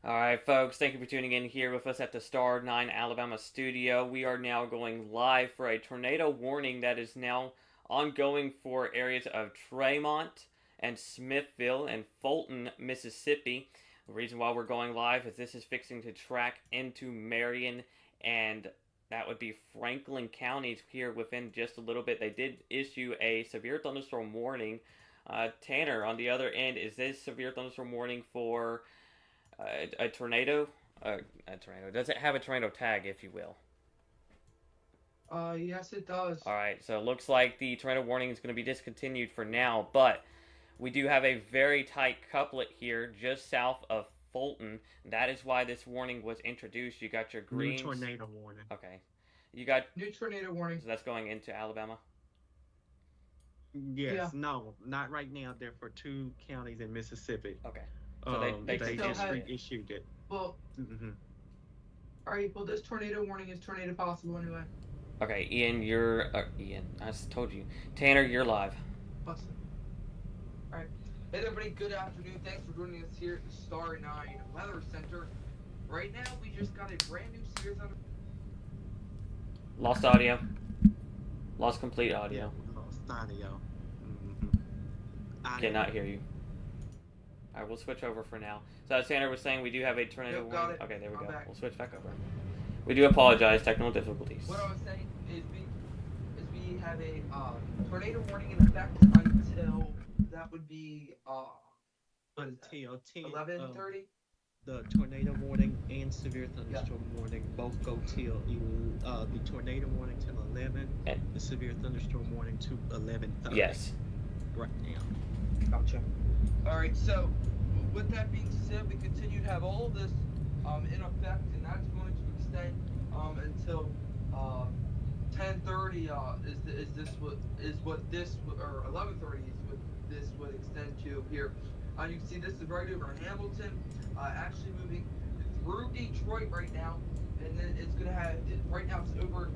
All right, folks, thank you for tuning in here with us at the Star 9 Alabama studio. We are now going live for a tornado warning that is now ongoing for areas of Tremont and Smithville and Fulton, Mississippi. The reason why we're going live is this is fixing to track into Marion and that would be Franklin counties here within just a little bit. They did issue a severe thunderstorm warning. Tanner, on the other end, is this severe thunderstorm warning for a tornado. A tornado. Does it have a tornado tag, if you will? Yes, it does. All right. So it looks like the tornado warning is going to be discontinued for now, but we do have a very tight couplet here just south of Fulton. That is why this warning was introduced. You got your New greens. tornado warning. Okay. You got. New tornado warning. So that's going into Alabama. Yeah, Yes, no, not right now. They're for two counties in Mississippi. Okay. So they it They still just had. reissued it. Well, Hmm. all right. Well, this tornado warning is tornado possible anyway. Okay, Ian, you're Ian. I told you, Tanner, you're live. Busted. All right. Hey, everybody. Good afternoon. Thanks for joining us here at the Star 9 Weather Center. Right now, we just got a brand new series on. Lost audio. Lost complete Yeah, audio. we lost audio. Hmm. Cannot Audio. hear you. All right, we'll switch over for now. So as Sandra was saying, we do have a tornado Yep, got warning. it. Okay, there we I'm go. back. We'll switch back over. We do apologize, technical difficulties. What I was saying is we have a tornado warning in effect until that would be what is that? Until 10, 11:30. the tornado warning and severe Yeah. thunderstorm warning both go till the tornado warning till 11, And the severe thunderstorm warning to 11:30 yes, right now. Gotcha. All right. So, with that being said, we continue to have all of this in effect, and that's going to extend until uh, 10:30. Is this what this or 11:30 is what this would extend to here? You can see this is right over in Hamilton, actually moving through Detroit right now, and then it's gonna have right now it's over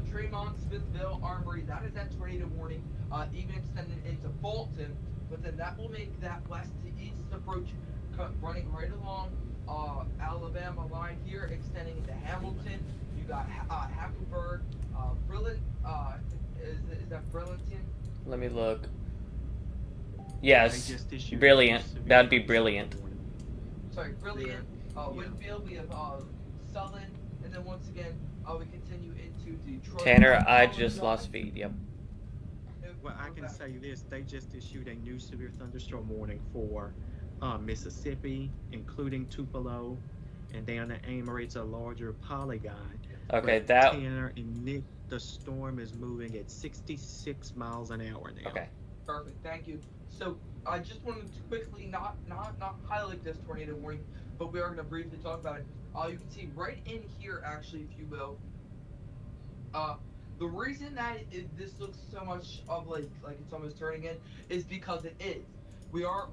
Tremont, Smithville, Armory. That is that tornado warning, even extending into Fulton. But then that will make that west to east approach running right along Alabama line here, extending into Hamilton. You got Hackleburg, Brilliant. Is that Brillianton? let me look. They Yes, just issued a new brilliant. severe That'd be thunderstorm brilliant. warning. Sorry, Brilliant. Yeah. Winfield. We have Sullen, and then once again we continue into Detroit. Tanner, I just Apologize. lost feed. Yep. Well, I We're can back. say this: they just issued a new severe thunderstorm warning for Mississippi, including Tupelo, and down at Amory, it's a larger polygon. Okay, But that. Tanner and Nick, the storm is moving at 66 miles an hour now. Okay. Perfect. Thank you. So I just wanted to quickly not highlight this tornado warning, but we are going to briefly talk about it. You can see right in here, actually, if you will, uh, the reason that this looks so much of like it's almost turning in is because it is. We are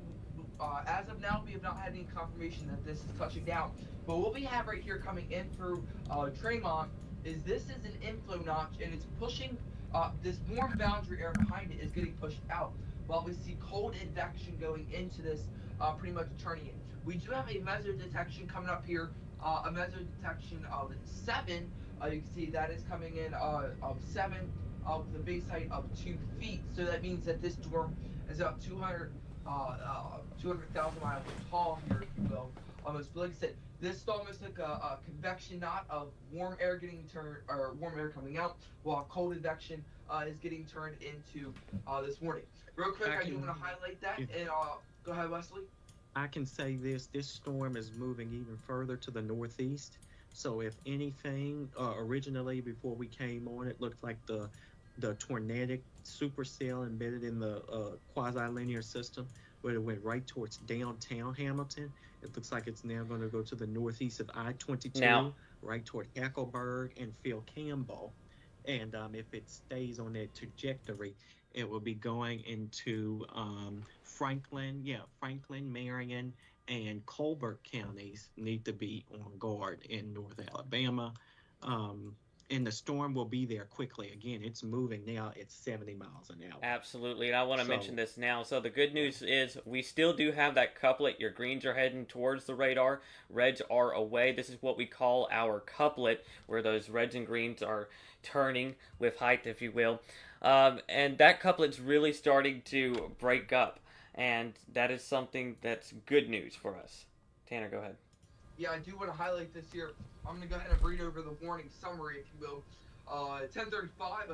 as of now we have not had any confirmation that this is touching down. But what we have right here coming in through Tremont is this is an inflow notch and it's pushing this warm boundary air behind it is getting pushed out. While we see cold advection going into this, pretty much turning it. We do have a measure detection coming up here, a measure detection of 7. You can see that is coming in of 7 with a base height of 2 feet. So that means that this storm is about 200,000 miles tall here, if you will. Almost, but like I said, this is almost like a convection knot of warm air getting turned, or warm air coming out, while cold advection is getting turned into this warning. Real quick, I I do want to can, highlight that, if and go ahead, Wesley. I can say this storm is moving even further to the northeast. So if anything, originally before we came on, it looked like the tornadic supercell embedded in the quasi-linear system, but it went right towards downtown Hamilton. It looks like it's now going to go to the northeast of Now, I-22, right toward Hackleburg and Phil Campbell. And if it stays on that trajectory, it will be going into Franklin, yeah, Franklin, Marion, and Colbert counties need to be on guard in North Alabama. Um, and the storm will be there quickly. Again, it's moving now at 70 miles an hour. Absolutely, and I want to mention So, this now. So the good yeah, news is we still do have that couplet. Your greens are heading towards the radar, reds are away. This is what we call our couplet, where those reds and greens are turning with height, if you will. And that couplet's really starting to break up, and that is something that's good news for us. Tanner, go ahead. Yeah, I do want to highlight this here. I'm going to go ahead and read over the warning summary, if you will. 10:35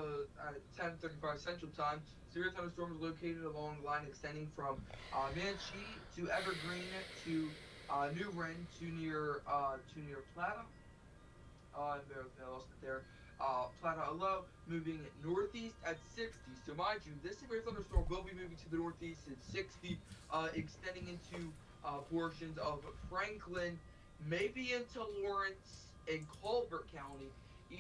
at 10:35 Central Time. Severe thunderstorm is located along the line extending from Manchi to Evergreen to New Ren to near Plata. I lost it there. Plata low, moving northeast at 60. So mind you, this severe thunderstorm will be moving to the northeast at 60, extending into portions of Franklin, maybe into Lawrence and Colbert County,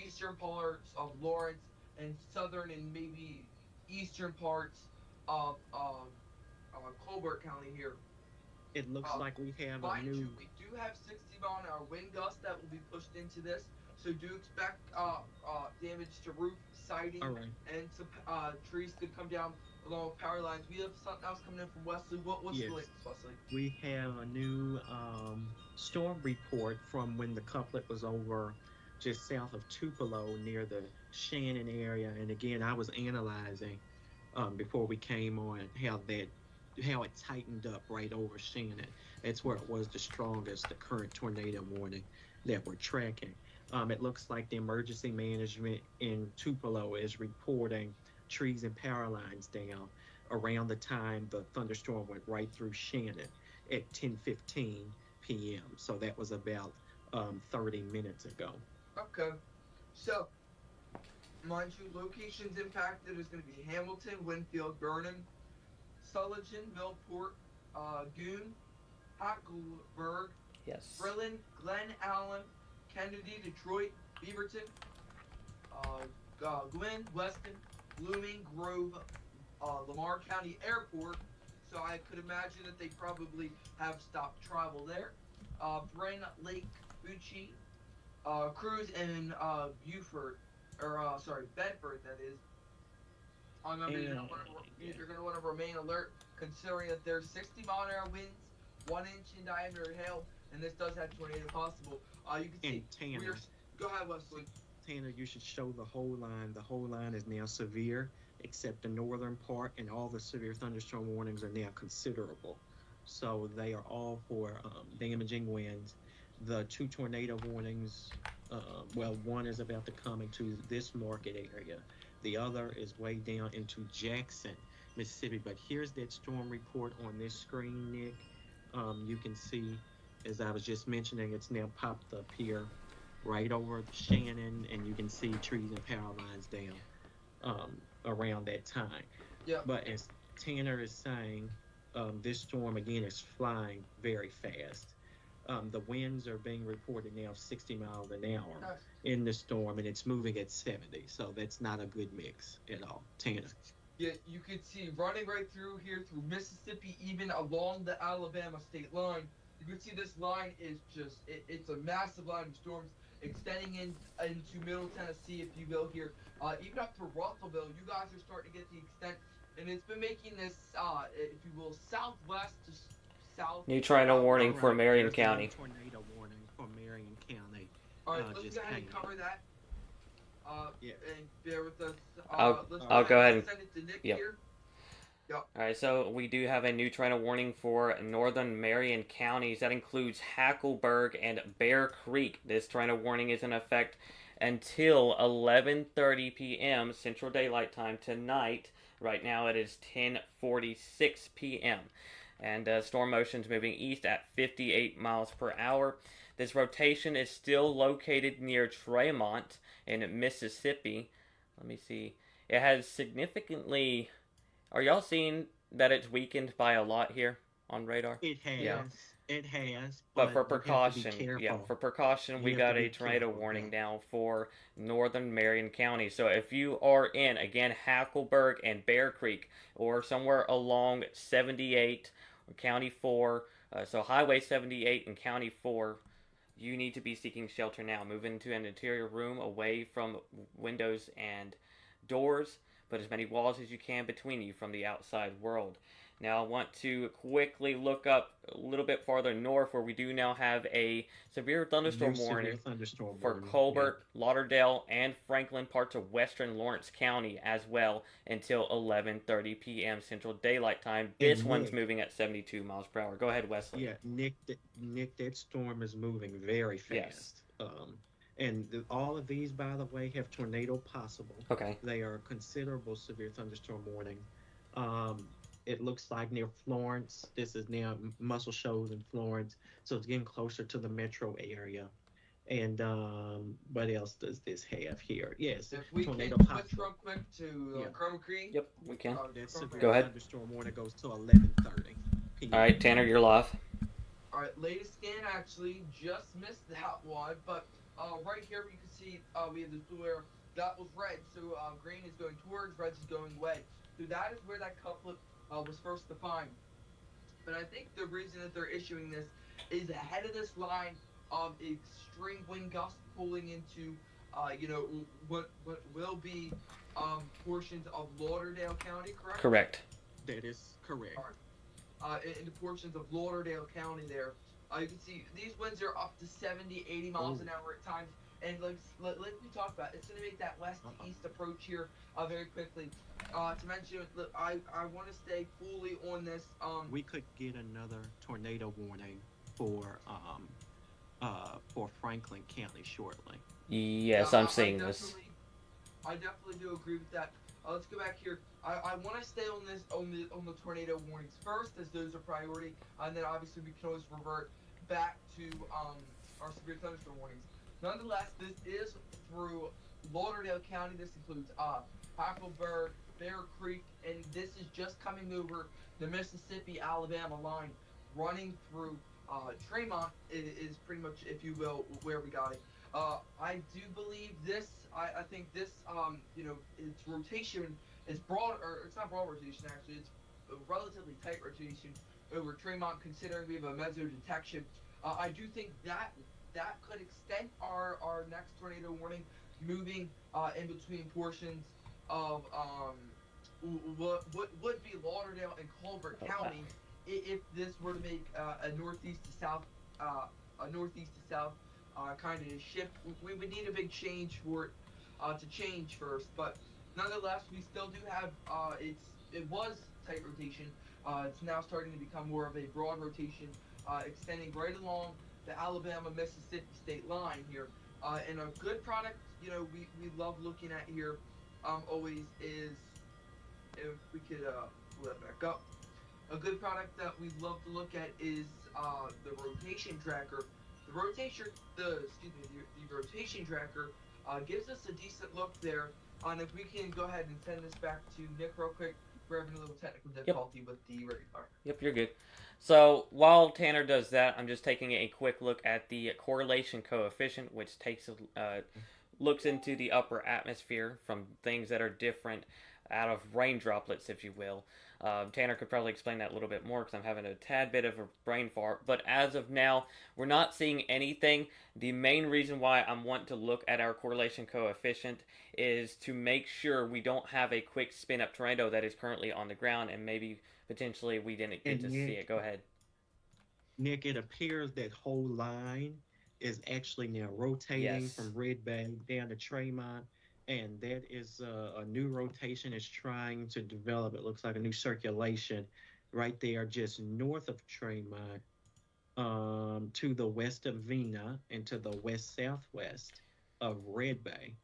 eastern parts of Lawrence, and southern and maybe eastern parts of Colbert County here. it looks Uh, like we have a Mind you, new. we do have 60-mile-an-hour wind gusts that will be pushed into this, so do expect damage to roof, siding, All right. and some trees could come down along with power lines. We have something else coming in from Wesley. What's the Yes. latest, Wesley? We have a new storm report from when the couplet was over just south of Tupelo near the Shannon area. And again, I was analyzing before we came on how it tightened up right over Shannon. That's where it was the strongest, the current tornado warning that we're tracking. It looks like the emergency management in Tupelo is reporting trees and power lines down around the time the thunderstorm went right through Shannon at 10:15 p.m. So that was about 30 minutes ago. Okay. So, mind you, locations impacted is going to be Hamilton, Winfield, Burnham, Sullivan, Millport, Goon, Hackleburg, Yes. Berlin, Glen Allen, Kennedy, Detroit, Beaverton, Glen, Weston, Blooming, Grove, Lamar County Airport. So I could imagine that they probably have stopped travel there. Bryn Lake, Bucci, Cruz, and Buford, or sorry, Bedford, that is. Remember, you're going to want to remain alert, considering that there's 60-mile-an-hour winds, 1 inch in diameter hail, and this does have tornado possible. You can see. And Tanner, Go ahead, Wesley. you should show the whole line. The whole line is now severe, except the northern part, and all the severe thunderstorm warnings are now considerable. So they are all for damaging winds. The two tornado warnings, well, one is about to come into this market area. The other is way down into Jackson, Mississippi. But here's that storm report on this screen, Nick. You can see, as I was just mentioning, it's now popped up here right over Shannon, and you can see trees and power lines down around that time. Yeah. But as Tanner is saying, this storm again is flying very fast. The winds are being reported now 60 miles an hour Nice. in the storm, and it's moving at 70. So that's not a good mix at all. Tanner. Yeah, you can see running right through here through Mississippi, even along the Alabama state line. You can see this line is just, it's a massive line of storms extending into Middle Tennessee, if you will, here. Even up to Russellville, you guys are starting to get the extent, and it's been making this, if you will, southwest to south. New tornado warning All for right, Marion there's the County. tornado warning for Marion County. All right, let's just go ahead hang and on. cover that. Yeah. And bear with us. Let's I'll go ahead and and- send it to Nick yep. here. Alright, so we do have a new tornado warning for northern Marion counties. That includes Hackleburg and Bear Creek. This tornado warning is in effect until 11:30 p.m. Central Daylight Time tonight. Right now it is 10:46 p.m. And storm motion's moving east at 58 miles per hour. This rotation is still located near Tremont in Mississippi. Let me see. It has significantly... Are y'all seeing that it's weakened by a lot here on radar? It has. Yeah. It has. But for you have to be precaution, yeah, careful. for precaution, You we have got to a be tornado careful, warning yeah. now for northern Marion County. So if you are in, again, Hackleburg and Bear Creek, or somewhere along 78 or County 4, so Highway 78 and County 4, you need to be seeking shelter now. Move into an interior room away from windows and doors. Put as many walls as you can between you from the outside world. Now, I want to quickly look up a little bit farther north where we do now have a severe New thunderstorm severe warning thunderstorm for warning. Yeah. Colbert, Lauderdale, and Franklin, parts of western Lawrence County as well until 11:30 p.m. Central Daylight Time. This And one's Nick, moving at 72 miles per hour. Go ahead, Wesley. yeah, Nick, that storm is moving very Yes. fast. And all of these, by the way, have tornado possible. Okay. They are considerable severe thunderstorm warning. Um, it looks like near Florence. This is now Muscle Shoals in Florence, so it's getting closer to the metro area. And what else does this have here? Yes, If we can tornado switch possible. real quick to Yeah. Chroma Creek. Yep, we can. That Chroma severe Go ahead. thunderstorm warning goes to 11:30 All right, p.m. Tanner, you're live. Alright, latest scan actually just missed that one, but right here you can see we have this blue arrow. That was red, so green is going towards, red is going away. So that is where that couplet was first defined. But I think the reason that they're issuing this is ahead of this line of extreme wind gusts pulling into, what will be portions of Lauderdale County, correct? Correct. That is correct. In the portions of Lauderdale County there. You can see these winds are up to 70, 80 miles an hour at times. And let me talk about it. It's going to make that west to east approach here very quickly. To mention, I want to stay fully on this. We could get another tornado warning for Franklin County shortly. Yes, I'm seeing this. I definitely do agree with that. Let's go back here. I want to stay on this on the tornado warnings first, as those are priority, and then obviously we can always revert back to our severe thunderstorm warnings. Nonetheless, this is through Lauderdale County. This includes Hackleburg, Bear Creek, and this is just coming over the Mississippi-Alabama line, running through Tremont. Is pretty much, if you will, where we got it. I do believe this. I think this, its rotation is broad, or it's not broad rotation actually. It's a relatively tight rotation over Tremont, considering we have a meso detection. I do think that could extend our next tornado warning, moving in between portions of what would be Lauderdale and Colbert County if this were to make a northeast to south kind of shift. We would need a big change for it to change first, but nonetheless, we still do have it was tight rotation. It's now starting to become more of a broad rotation, extending right along the Alabama-Mississippi state line here. And a good product, we love looking at here, always is, if we could pull that back up. A good product that we love to look at is the rotation tracker. The rotation tracker gives us a decent look there. And if we can go ahead and send this back to Nick real quick, we're having a little technical difficulty with the radar. Yep, you're good. So while Tanner does that, I'm just taking a quick look at the correlation coefficient, which looks into the upper atmosphere from things that are different out of rain droplets, if you will. Tanner could probably explain that a little bit more because I'm having a tad bit of a brain fart. But as of now, we're not seeing anything. The main reason why I'm wanting to look at our correlation coefficient is to make sure we don't have a quick spin up tornado that is currently on the ground and maybe potentially we didn't get to see it. Go ahead. Nick, it appears that whole line is actually now rotating Yes. from Red Bay down to Tremont, and that is a new rotation is trying to develop. It looks like a new circulation right there just north of Tremont, to the west of Vina and to the west-southwest of Red Bay.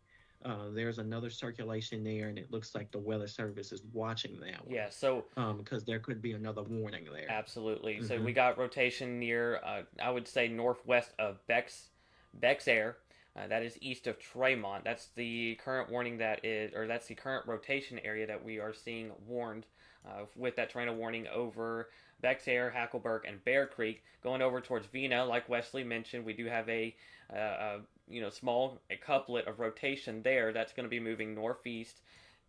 There's another circulation there, and it looks like the Weather Service is watching that one. Yeah, so Because there could be another warning there. absolutely. So Mhm. we got rotation near, I would say, northwest of Bexair. That is east of Tremont. That's the current warning that's the current rotation area that we are seeing warned with that tornado warning over Bexair, Hackleburg, and Bear Creek. Going over towards Vina, like Wesley mentioned, we do have a small couplet of rotation there that's going to be moving northeast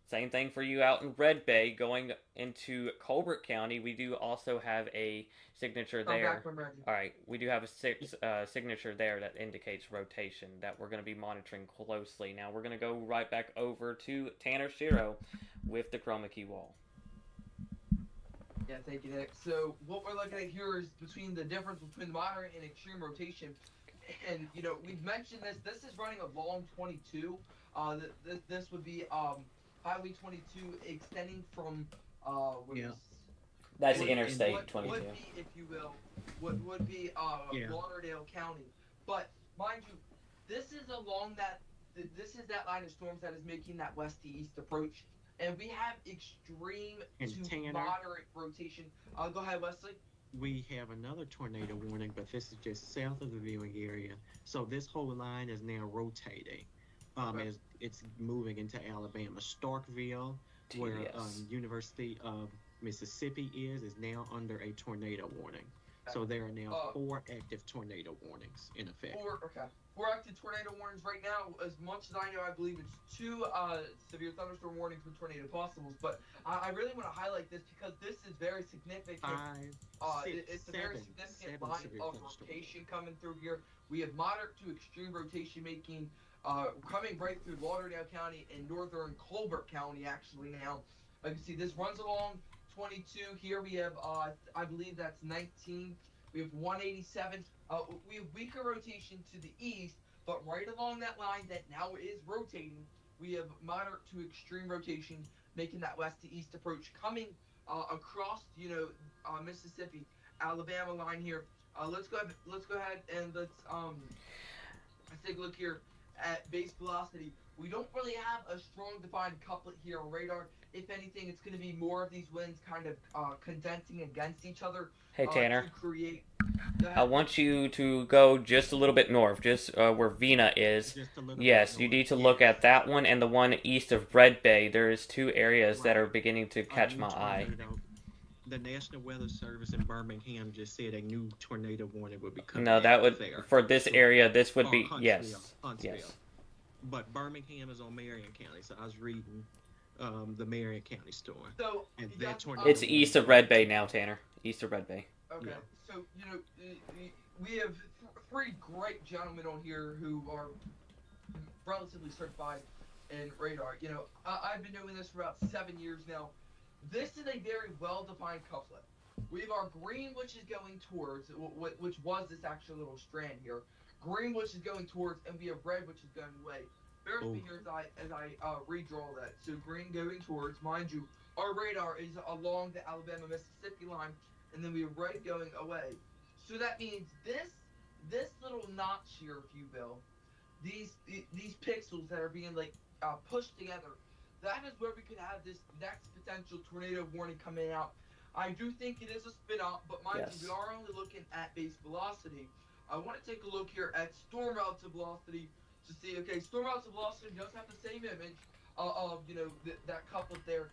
Same thing for you out in Red Bay going into Colbert County. We do also have a signature I'm there. back from Reggie. All right, we do have a signature there that indicates rotation that we're going to be monitoring closely. Now we're going to go right back over to Tanner Shiro with the chroma key wall. Yeah, thank you, Nick. So what we're looking at here is between the difference between moderate and extreme rotation. And, you know, we've mentioned this. This is running a long 22. This would be Highway 22 extending from Yeah. That's Would- Interstate what 22. would be, if you will, what would be Yeah. Lauderdale County. But mind you, this is along that. This is that line of storms that is making that west to east approach, and we have extreme And to Tanner? moderate rotation. Go ahead, Wesley. We have another tornado warning, but this is just south of the viewing area. So this whole line is now rotating, Okay. as it's moving into Alabama. Starkville, where TBS. University of Mississippi is now under a tornado warning. So there are now Uh, 4 active tornado warnings in effect. Four active tornado warnings right now. As much as I know, I believe it's 2 severe thunderstorm warnings with tornado possibles. But I really want to highlight this because this is very significant. 5, It's a very significant line severe of thunderstorms. rotation coming through here. We have moderate to extreme rotation making coming right through Lauderdale County and northern Colbert County actually now. Like you can see, this runs along 22. Here we have, I believe that's 19. We have 187. We have weaker rotation to the east, but right along that line that now is rotating, we have moderate to extreme rotation making that west to east approach coming across, Mississippi, Alabama line here. Let's go ahead and let's take a look here at base velocity. We don't really have a strong defined couplet here on radar. If anything, it's going to be more of these winds kind of condensing against each other. Hey Tanner, To create. I want you to go just a little bit north, just where Vina is. Just a little Yes, bit you north. need to look Yes. at that one and the one east of Red Bay. There's 2 areas that Right. are beginning to A catch new my eye. tornado. The National Weather Service in Birmingham just said a new tornado warning would be coming. No, that out would there. for this So- area. This would or be Huntsville, yes, Huntsville. yes. But Birmingham is on Marion County, so I was reading the Marion County story. So And you that got, tornado- It's east of Red Bay now, Tanner. East of Red Bay. Okay, Yeah. so we have 3 great gentlemen on here who are relatively certified in radar. I've been doing this for about 7 years now. This is a very well-defined couplet. We have our green, which is going towards, which was this actual little strand here. Green, which is going towards, and we have red, which is going away. Bear with me Oh. here as I redraw that. So green going towards, mind you, our radar is along the Alabama-Mississippi line, and then we have red going away. So that means this little notch here, if you will, these pixels that are being pushed together, that is where we could have this next potential tornado warning coming out. I do think it is a spin out, but mind Yes. you, we are only looking at base velocity. I want to take a look here at storm relative velocity to see, okay, storm relative velocity does have the same image of, that couplet there.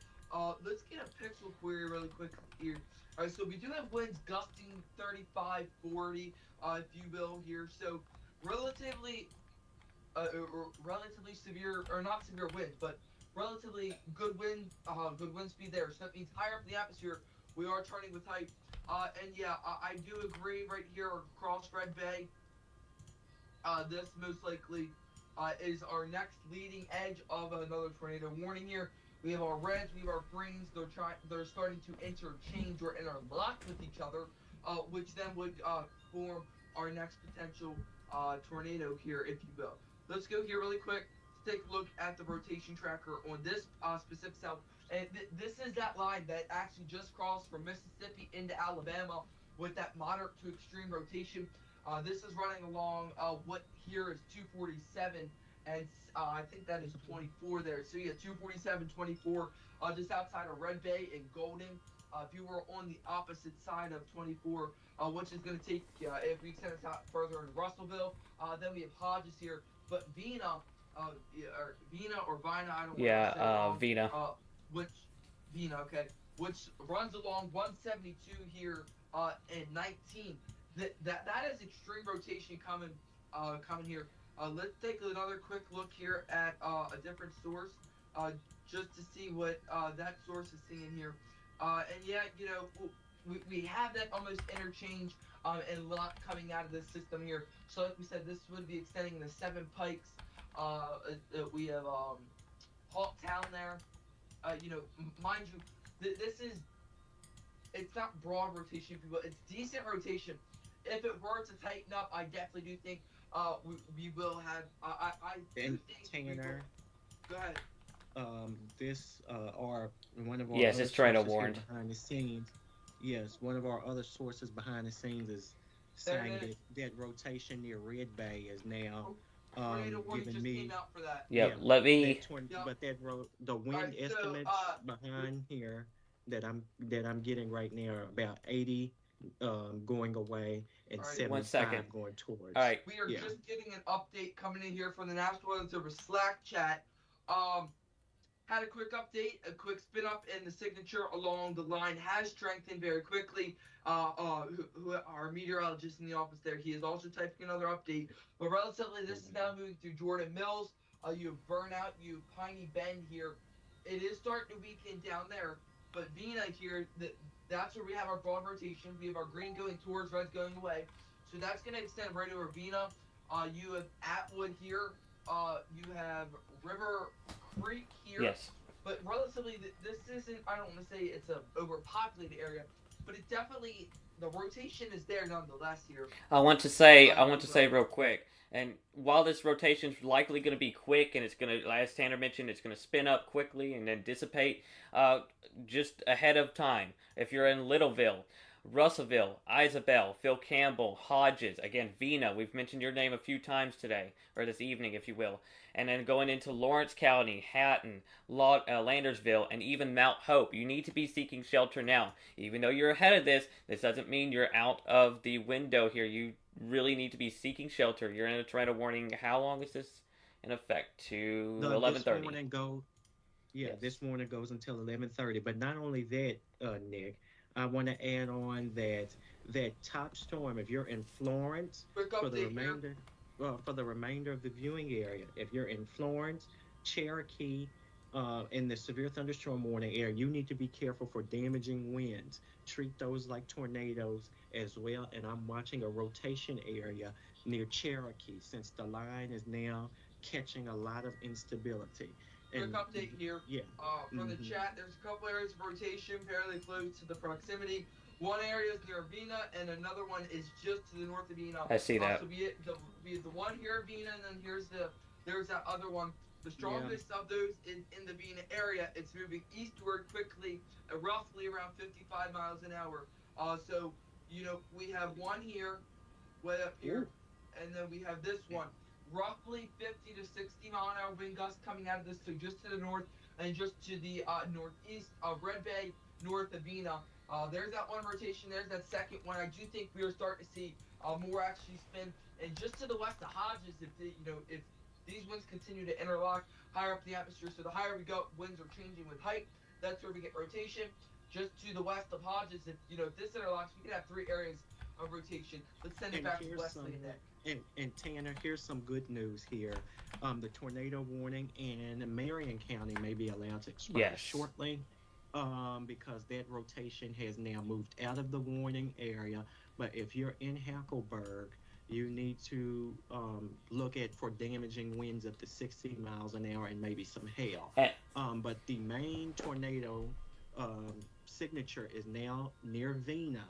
Let's get a pixel query really quick here. All right, so we do have winds gusting 35, 40, if you will, here. So relatively severe, or not severe winds, but relatively good wind speed there. So that means higher up in the atmosphere, we are turning with height. And yeah, I do agree right here across Red Bay. This most likely is our next leading edge of another tornado warning here. We have our reds, we have our greens. They're starting to interchange or interlock with each other, which then would form our next potential tornado here, if you will. Let's go here really quick to take a look at the rotation tracker on this specific cell. And this is that line that actually just crossed from Mississippi into Alabama with that moderate to extreme rotation. This is running along what here is 247, and I think that is 24 there. So yeah, 247, 24, just outside of Red Bay and Golden. If you were on the opposite side of 24, which is going to take, if we extend us out further in Russellville, then we have Hodges here. But Vina, or Vina, I don't know. Vina. Which runs along 172 here and 19. That is extreme rotation coming here. Let's take another quick look here at a different source. uh, just to see what that source is seeing here. And yeah, we have that almost interchange and a lot coming out of this system here. So like we said, this would be extending the Seven Pikes. We have Hawk Town there. Mind you, this is it's not broad rotation, people. It's decent rotation. If it were to tighten up, I definitely do think we will have. I do And think we will. Tanner, Go ahead. this or one of our Yes, other it's tornado sources here warned. behind the scenes. Yes, one of our other sources behind the scenes is There saying it is. that rotation near Red Bay is now Oh, tornado warning giving just came me out for that. Yep. yeah Let me. Yeah. but the All wind right. So estimates behind here that I'm getting right now are about 80 going away and all right. 1 second. 75 going All towards. right. We are Yeah. just getting an update coming in here from the National Weather Service Slack chat. Um, Had a quick update, a quick spin up, and the signature along the line has strengthened very quickly. Our meteorologist in the office there, he is also typing another update. But relatively, this is now moving through Jordan Mills. You have Burnout, you have Piney Bend here. It is starting to weaken down there, but Vina here, that's where we have our broad rotation. We have our green going towards, red going away. So that's going to extend right over Vina. You have Atwood here. You have River Creek here. Yes. But relatively, this isn't. I don't want to say it's a overpopulated area, but it definitely the rotation is there nonetheless here. I want to say. I But want to say real quick. And while this rotation is likely going to be quick, and it's going to, as Tanner mentioned, it's going to spin up quickly and then dissipate, just ahead of time. If you're in Littleville, Russellville, Isabel, Phil Campbell, Hodges, again, Vina, we've mentioned your name a few times today, or this evening, if you will. And then going into Lawrence County, Hatton, Landersville, and even Mount Hope. You need to be seeking shelter now. Even though you're ahead of this doesn't mean you're out of the window here. You really need to be seeking shelter. You're in a tornado warning. How long is this in effect? To No, this 11:30. morning go yeah, Yes. this morning goes until 11:30. But not only that, Nick, I want to add on that top storm. If you're in Florence Quick for the update here. remainder of the viewing area, if you're in Florence, Cherokee, in the severe thunderstorm warning area, you need to be careful for damaging winds. Treat those like tornadoes as well. And I'm watching a rotation area near Cherokee since the line is now catching a lot of instability. Quick And update here. yeah, From the hmm chat, there's a couple areas of rotation fairly close to the proximity. One area is near Vina, and another one is just to the north of Vina. I see that. So be it the one here at Vina, and then there's that other one. The strongest of those in the Vina area. It's moving eastward quickly, roughly around 55 miles an hour. So we have one here, way up here, and then we have this one. Roughly 50 to 60 mile an hour wind gusts coming out of this, so just to the north and just to the northeast of Red Bay, north of Vina. There's that one rotation. There's that second one. I do think we are starting to see more actually spin. And just to the west of Hodges, if these winds continue to interlock higher up the atmosphere, so the higher we go, winds are changing with height. That's where we get rotation. Just to the west of Hodges, if this interlocks, we could have three areas of rotation. Let's send it and back to here's Wesley and Nick. and Tanner, here's some good news here. The tornado warning in Marion County may be allowed to expire Yes. shortly, because that rotation has now moved out of the warning area. But if you're in Hackleburg, you need to look at for damaging winds up to 60 miles an hour and maybe some hail. Eh. But the main tornado signature is now near Vina,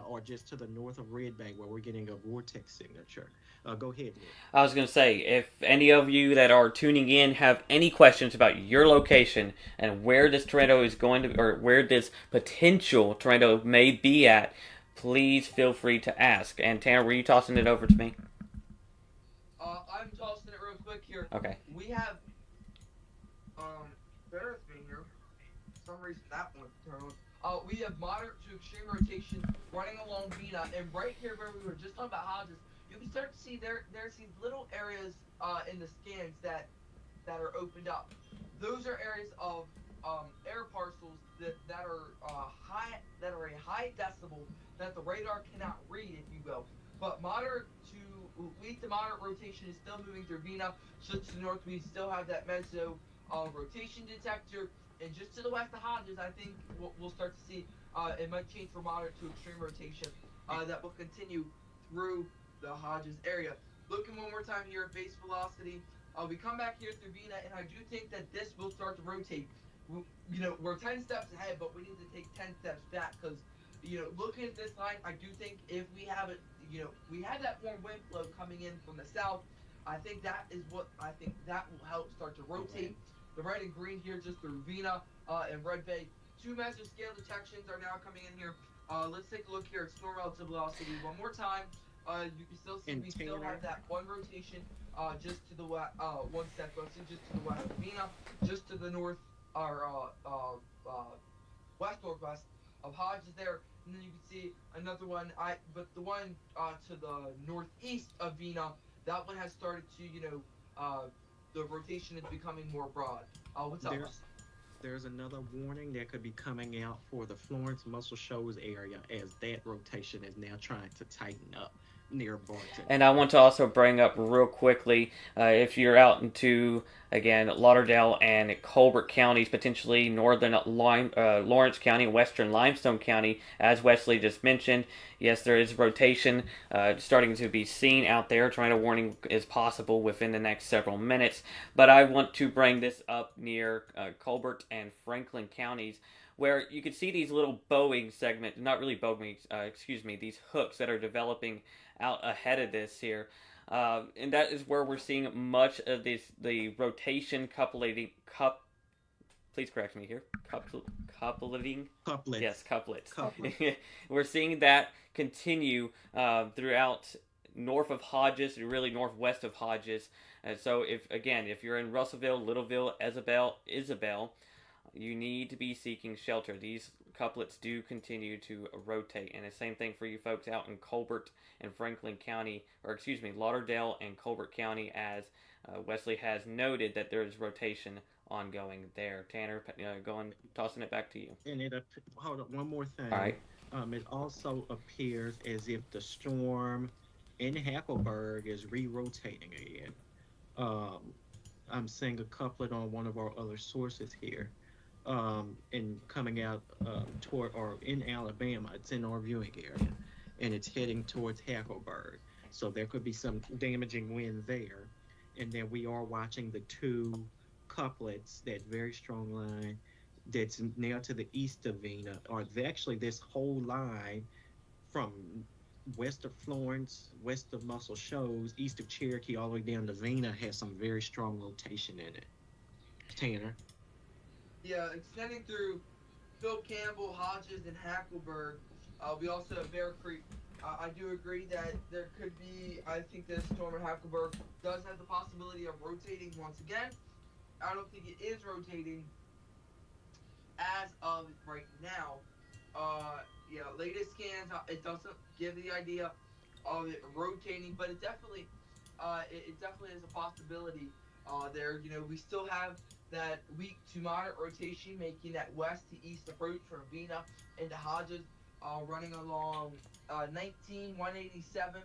or just to the north of Red Bay, where we're getting a vortex signature. Go ahead, Nick. I was going to say, if any of you that are tuning in have any questions about your location and where this tornado is going to, or where this potential tornado may be at, please feel free to ask. And Tanner, were you tossing it over to me? I'm tossing it real quick here. Okay. We have, bear with me here. For some reason that one turned. We have moderate to extreme rotation running along Vina, and right here where we were just talking about Hodges, you can start to see there's these little areas in the scans that are opened up. Those are areas of air parcels that are a high decibel that the radar cannot read, if you will. But weak to moderate rotation is still moving through Vina. So to the north, we still have that meso rotation detector. And just to the west of Hodges, I think we'll start to see it might change from moderate to extreme rotation that will continue through the Hodges area. Looking one more time here at base velocity, we come back here through Vina, and I do think that this will start to rotate. We're 10 steps ahead, but we need to take 10 steps back because, looking at this line, I do think if we have it, we had that warm wind flow coming in from the south. I think that will help start to rotate. The red and green here just through Vina and Red Bay. 2 master scale detections are now coming in here. Let's take a look here at storm relative velocity one more time. You can still see we still have that one rotation just to the west, one step rotation just to the west of Vina, just to the north or west northwest of Hodges there, and then you can see another one. But the one to the northeast of Vina, that one has started to the rotation is becoming more broad. What's up? There's another warning that could be coming out for the Florence Muscle Shoals area as that rotation is now trying to tighten up near Barton. And I want to also bring up real quickly, if you're out into, again, Lauderdale and Colbert counties, potentially northern Lawrence County, western Limestone County, as Wesley just mentioned, yes, there is rotation starting to be seen out there. Tornado warning is possible within the next several minutes. But I want to bring this up near Colbert and Franklin counties, where you can see these little bowing segments, not really bowing, these hooks that are developing out ahead of this here. And that is where we're seeing much of the rotation please correct me here. Coupleting? Couplets. Yes, couplets. We're seeing that continue throughout north of Hodges, really northwest of Hodges. And so if you're in Russellville, Littleville, Isabel, you need to be seeking shelter. These couplets do continue to rotate, and the same thing for you folks out in Colbert and Franklin County, Lauderdale and Colbert County, as Wesley has noted that there is rotation ongoing there. Tanner, tossing it back to you. And hold on, one more thing. All right. It also appears as if the storm in Hackleburg is re-rotating again. I'm seeing a couplet on one of our other sources here. And coming out toward or in Alabama, it's in our viewing area, and it's heading towards Hackleburg. So there could be some damaging wind there. And then we are watching the 2 couplets, that very strong line that's now to the east of Vina, or actually this whole line from west of Florence, west of Muscle Shoals, east of Cherokee, all the way down to Vina has some very strong rotation in it. Tanner? Yeah, extending through Phil Campbell, Hodges, and Hackleburg. We also have Bear Creek. I do agree that there could be, I think this storm at Hackleburg does have the possibility of rotating once again. I don't think it is rotating as of right now. Latest scans, it doesn't give the idea of it rotating, but it definitely is a possibility there. We still have that weak to moderate rotation making that west to east approach from Vina into Hodges, running along 19, 187,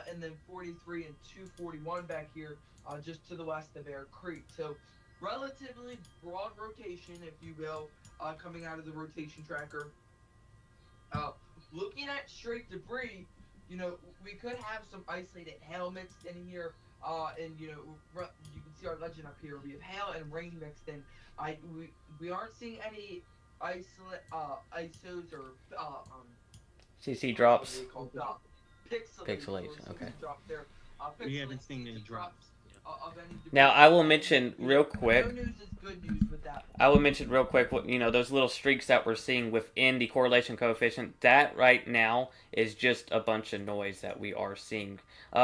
and then 43 and 241 back here just to the west of Bear Creek. So relatively broad rotation, if you will, coming out of the rotation tracker. Looking at straight debris, we could have some isolated hail mixed in here. And you can see our legend up here. We have hail and rain mixed in. We aren't seeing any ISOs or CC drops. Pixelates. Okay. Drop there. We haven't seen any drops. Of any debris. Now I will mention real quick. No news is good news with that. I will mention real quick what those little streaks that we're seeing within the correlation coefficient. That right now is just a bunch of noise that we are seeing,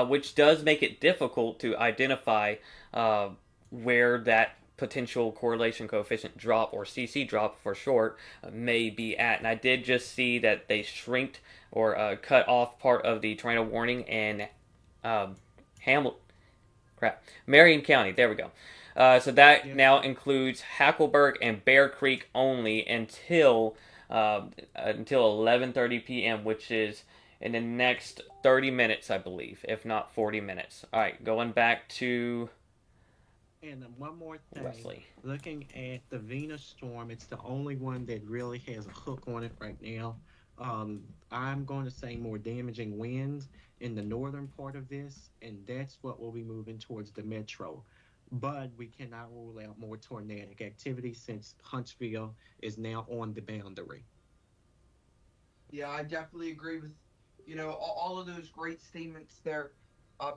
which does make it difficult to identify where that potential correlation coefficient drop, or CC drop for short, may be at. And I did just see that they shrinked or cut off part of the tornado warning in Marion County. There we go. So that now includes Hackleburg and Bear Creek only until 11:30 p.m., which is in the next 30 minutes, I believe, if not 40 minutes. All right, going back to And one more thing, Wesley. looking at the Venus storm, it's the only one that really has a hook on it right now. I'm going to say more damaging winds in the northern part of this, and that's what will be moving towards the metro. But we cannot rule out more tornadic activity since Huntsville is now on the boundary. Yeah, I definitely agree with, all of those great statements there.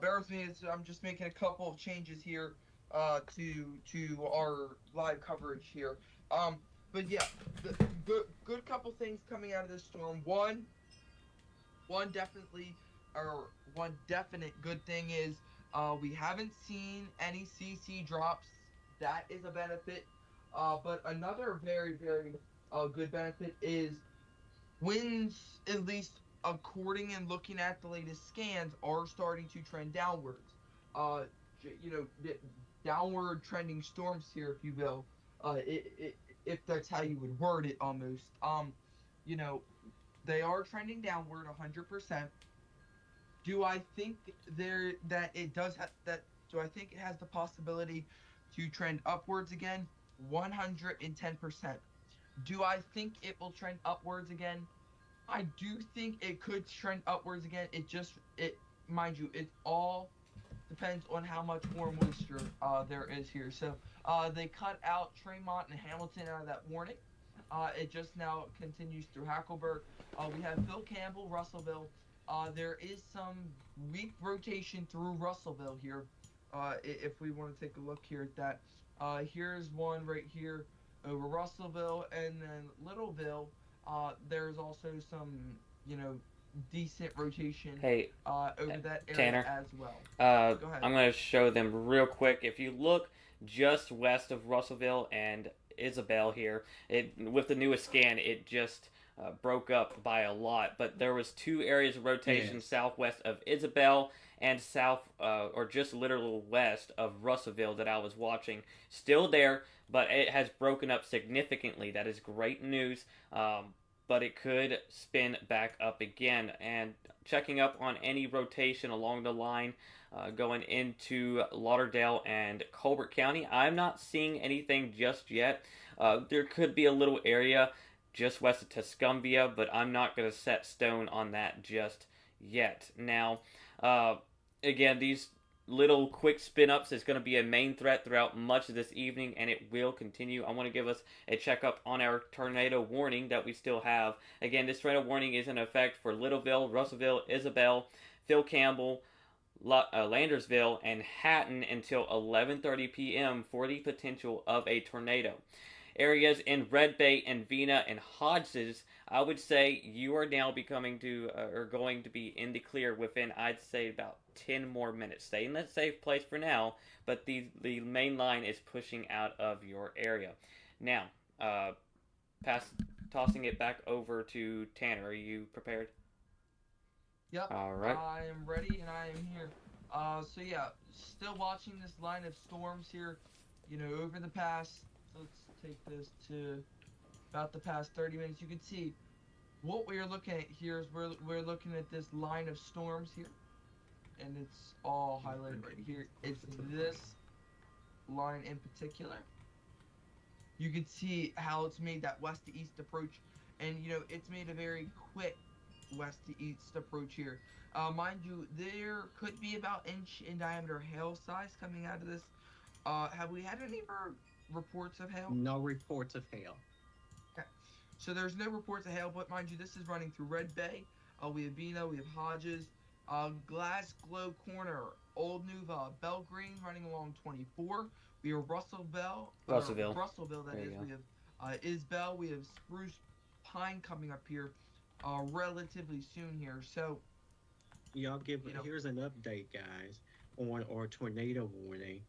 Bear with me as I'm just making a couple of changes here to our live coverage here. Um, but yeah, the good couple things coming out of this storm. One definitely, or one definite good thing is we haven't seen any CC drops. That is a benefit. But another very good benefit is winds, at least according and looking at the latest scans, are starting to trend downwards. Uh, downward trending storms here, if you will. If that's how you would word it, almost. You know, they are trending downward 100%. Do I think there that it does have that? Do I think it has the possibility to trend upwards again? 110%. Do I think it will trend upwards again? I do think it could trend upwards again. Mind you, it all depends on how much more moisture there is here. So they cut out Tremont and Hamilton out of that warning. It just now continues through Hackleburg. We have Phil Campbell, Russellville. There is some weak rotation through Russellville here. If we want to take a look here at that, here's one right here over Russellville, and then Littleville. There's also some, you know, decent rotation Hey, over that area Tanner. as well. Go ahead. I'm going to show them real quick. If you look just west of Russellville and Isabel here, it with the newest scan, it just broke up by a lot. But there was two areas of rotation Yes. southwest of Isabel and south, or just literally west of Russellville that I was watching. Still there, but it has broken up significantly. That is great news. But it could spin back up again. And checking up on any rotation along the line going into Lauderdale and Colbert County, I'm not seeing anything just yet. There could be a little area just west of Tuscumbia, but I'm not going to set stone on that just yet. Now, uh, again, these little quick spin ups is going to be a main threat throughout much of this evening, and it will continue. I want to give us a checkup on our tornado warning that we still have. Again, this tornado warning is in effect for Littleville, Russellville, Isabel, Phil Campbell, Landersville, and Hatton until 11:30 p.m. for the potential of a tornado. Areas in Red Bay and Vina and Hodges, I would say you are now becoming to or going to be in the clear within, I'd say, about 10 more minutes. Stay in that safe place for now, but the main line is pushing out of your area. Now, pass tossing it back over to Tanner. Are you prepared? Yep, All right. I am ready and I am here. So yeah, still watching this line of storms here. Over the past, let's take this to about the past 30 minutes. You can see what we're looking at here is we're looking at this line of storms here, and it's all highlighted right here. It's this line in particular. You can see how it's made that west to east approach, and it's made a very quick west to east approach here. Mind you, there could be about inch in diameter hail size coming out of this. Have we had any reports of hail? No reports of hail. Okay. So there's no reports of hail, but mind you, this is running through Red Bay. We have Vino, we have Hodges, Glasgow Corner, Old Nuva, Belgreen running along 24. We have Russellville. Russellville, that There is. you go. We have Isbell. We have Spruce Pine coming up here relatively soon here. So, Y'all give you know, here's an update, guys, on our tornado warning.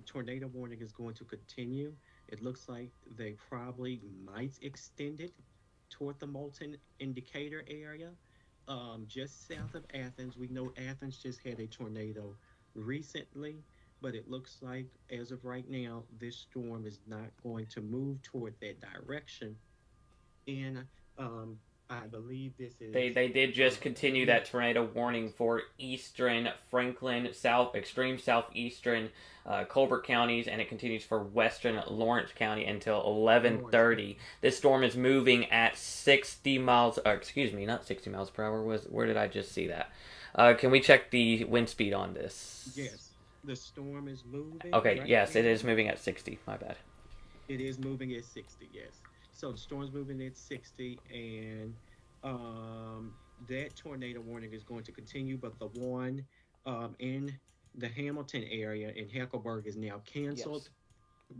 Tornado warning is going to continue. It looks like they probably might extend it toward the Molten Indicator area, just south of Athens. We know Athens just had a tornado recently, but it looks like as of right now, this storm is not going to move toward that direction. And I believe this They did just continue yeah. that tornado warning for eastern Franklin, south extreme southeastern Colbert counties, and it continues for western Lawrence County until Lawrence. 11:30. This storm is moving at 60 miles. Excuse me, not 60 miles per hour. Where did I just see that? Can we check the wind speed on this? Yes, the storm is moving Okay, right yes, it is now. moving at 60. My bad. It is moving at 60. Yes, so the storm's moving at 60, and um, that tornado warning is going to continue. But the one in the Hamilton area in Hackleburg is now Yes. canceled.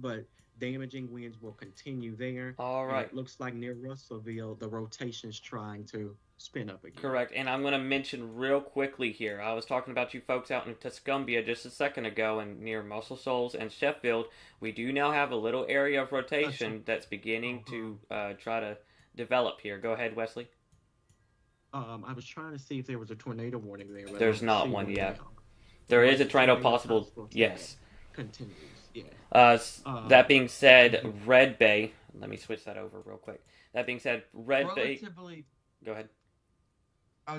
But damaging winds will continue there, All and right. it looks like near Russellville the rotation's trying to spin up again. Correct. And I'm going to mention real quickly here. I was talking about you folks out in Tuscumbia just a second ago and near Muscle Shoals and Sheffield. We do now have a little area of So, rotation that's beginning uh-huh. to try to develop here. Go ahead, Wesley. I was trying to see if there was a tornado warning there, but I There's don't not see one one yet. now. There is But a the tornado tornado possible. possible tag Yes. continues. Yeah. That Um, being said, Red Bay. Let me switch that over real quick. That being said, Red Bay. Relatively, Go ahead.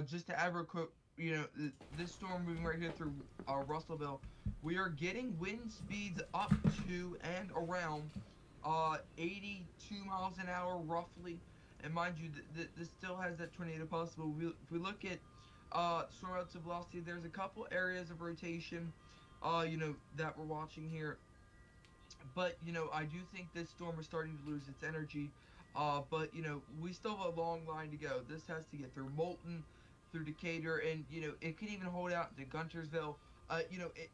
just to add real quick, this storm moving right here through Russellville, we are getting wind speeds up to and around 82 miles an hour roughly. And mind you, this still has that tornado possible. If we look at storm relative velocity, there's a couple areas of rotation, that we're watching here. But I do think this storm is starting to lose its energy. But we still have a long line to go. This has to get through Moulton, through Decatur, and it could even hold out to Guntersville.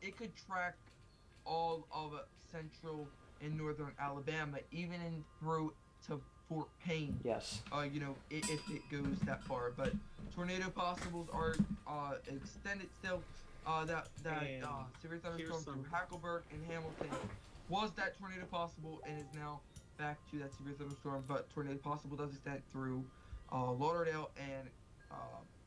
It could track all of central and northern Alabama, even in through to Fort Payne. Yes. If it goes that far. But tornado possibles are extended still. That and severe here's thunderstorm through some. Hackleburg and Hamilton was that tornado possible and is now back to that severe thunderstorm. But tornado possible does extend through Lauderdale and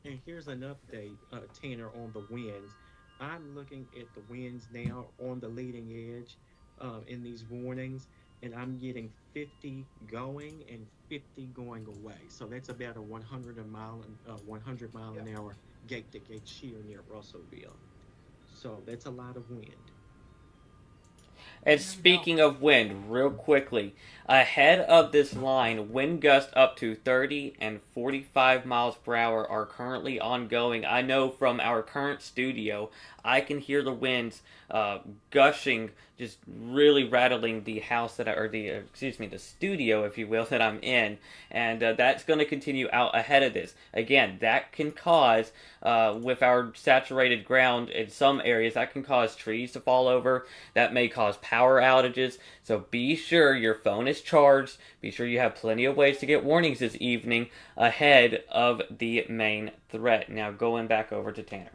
And here's an update, Tanner, on the winds. I'm looking at the winds now on the leading edge in these warnings, and I'm getting 50 going and 50 going away. So that's about a 100 mile yeah. an hour gate to gate shear near Russellville. So that's a lot of wind. And No doubt. speaking of wind, real quickly, ahead of this line, wind gusts up to 30 and 45 miles per hour are currently ongoing. I know from our current studio, I can hear the winds gushing, just really rattling the house that or the excuse me, the studio, if you will, that I'm in, and that's going to continue out ahead of this. Again, that can cause, with our saturated ground in some areas, that can cause trees to fall over. That may cause power outages. So be sure your phone is charged. Be sure you have plenty of ways to get warnings this evening ahead of the main threat. Now going back over to Tanner.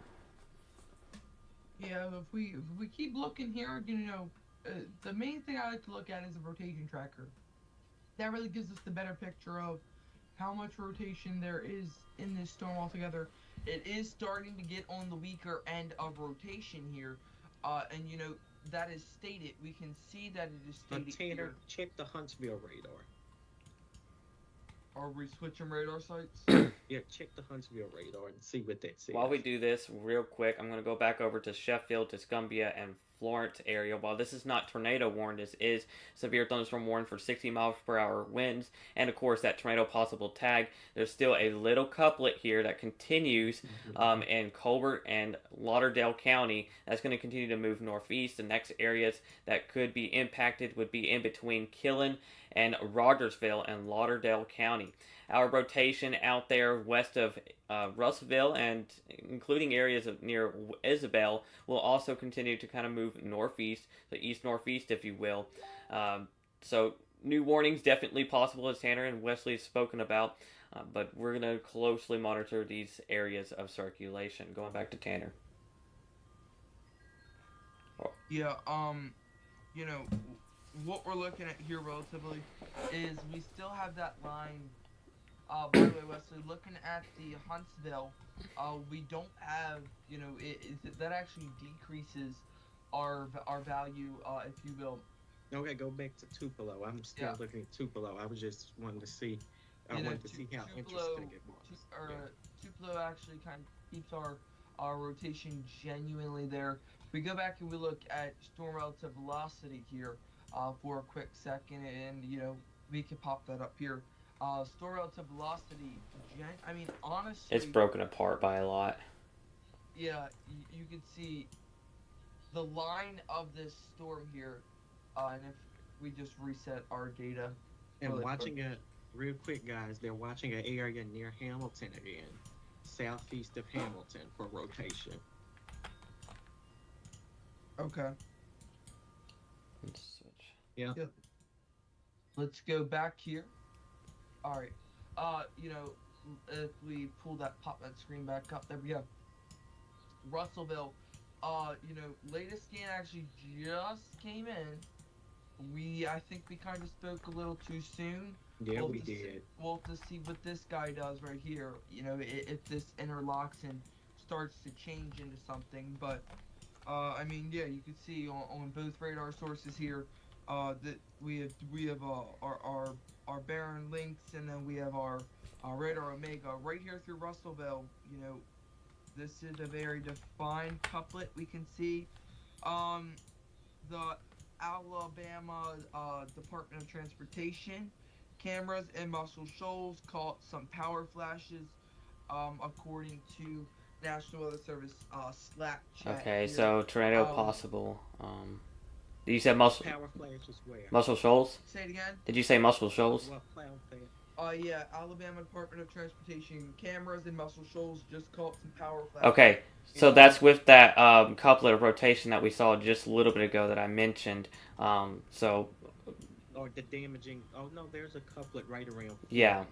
Yeah, if we keep looking here, the main thing I like to look at is a rotation tracker. That really gives us the better picture of how much rotation there is in this storm altogether. It is starting to get on the weaker end of rotation here, and that is stated. We can see that it is stated Tanner, here. check the Huntsville radar. Are we switching radar sites? Yeah, check the Huntsville radar and see what that While we says. do this real quick, I'm going to go back over to Sheffield, Tuscumbia, and Florence area. While this is not tornado warned, this is severe thunderstorm warned for 60 miles per hour winds, and of course that tornado possible tag. There's still a little couplet here that continues in Colbert and Lauderdale County. That's going to continue to move northeast. The next areas that could be impacted would be in between Killen and Rogersville and Lauderdale County. Our rotation out there west of Russellville and including areas of near Isabel will also continue to kind of move northeast, the east northeast, if you will. So new warnings definitely possible, as Tanner and Wesley have spoken about, but we're going to closely monitor these areas of circulation. Going back to Tanner. Yeah. You know, what we're looking at here relatively is we still have that line. By the way, Wesley, looking at the Huntsville, we don't have, that actually decreases our value, if you will. Okay, go back to Tupelo. I'm still Yeah. looking at Tupelo. I was just wanting to see I You know, wanted to see how interesting it was. Yeah. Tupelo actually kind of keeps our rotation genuinely there. If we go back and we look at storm relative velocity here for a quick second, and we can pop that up here. Storm relative velocity, I mean It's honestly, broken apart by a lot. yeah, you can see the line of this storm here, and if we just reset our data And really quick. watching it real quick, guys, they're watching an area near Hamilton again, southeast of Hamilton for rotation. Okay. Let's switch. Yeah. Yep. Let's go back here. All right. If we pull that screen back up, there we go. Russellville. Latest scan actually just came in. I think we kind of spoke a little too soon. Yeah, We'll we have to see, did. we'll have to see what this guy does right here. If this interlocks and starts to change into something. But I mean, yeah, you can see on both radar sources here that we have our Baron links, and then we have our radar Omega right here through Russellville. This is a very defined couplet we can see. Um, the Alabama Department of Transportation cameras in Muscle Shoals caught some power flashes, according to National Weather Service Slack chat Okay, here. so tornado Um, possible. You said Power flash is where? Muscle Shoals? say it again. Did you say Muscle Shoals? What cloud flash? Yeah, Alabama Department of Transportation cameras in Muscle Shoals just caught some power flashes. Okay, so that's with that couplet of rotation that we saw just a little bit ago that I mentioned. So Or the damaging. Oh no, there's a couplet right around. yeah,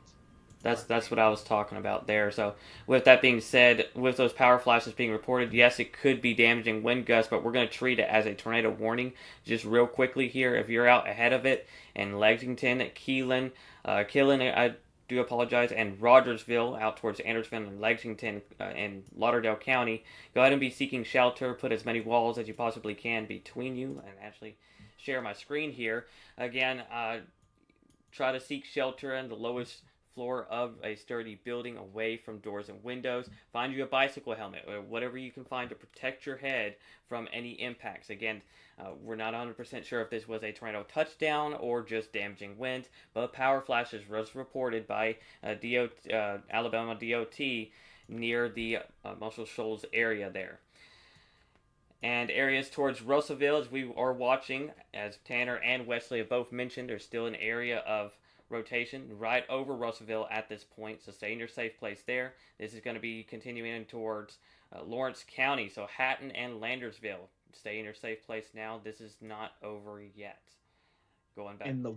Florence. that's what I was talking about there. So with that being said, with those power flashes being reported, yes, it could be damaging wind gusts, but we're going to treat it as a tornado warning. Just real quickly here, if you're out ahead of it in Lexington, Killen, I do apologize, and Rogersville out towards Andersonville and Lexington and Lauderdale County, go ahead and be seeking shelter. Put as many walls as you possibly can between you, and actually share my screen here again. Try to seek shelter in the lowest floor of a sturdy building away from doors and windows. Find you a bicycle helmet or whatever you can find to protect your head from any impacts. Again, we're not 100% sure if this was a tornado touchdown or just damaging winds, but power flashes was reported by Alabama DOT near the Muscle Shoals area there. And areas towards Russellville, as we are watching, as Tanner and Wesley have both mentioned, there's still an area of rotation right over Russellville at this point, so stay in your safe place there. This is going to be continuing towards Lawrence County, so Hatton and Landersville. Stay in your safe place now. This is not over yet. Going back. And the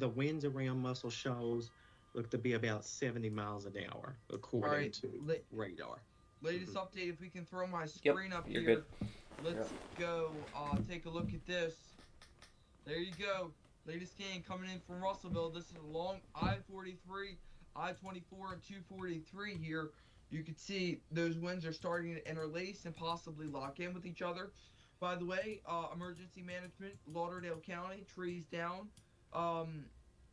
winds around Muscle Shoals look to be about 70 miles an hour, according Alright, to radar. latest update. If we can throw my screen up you're here, good. let's go. Take a look at this. There you go. Latest scan coming in from Russellville. This is along I-43, I-24, and 243 here. You can see those winds are starting to interlace and possibly lock in with each other. By the way, emergency management, Lauderdale County, trees down,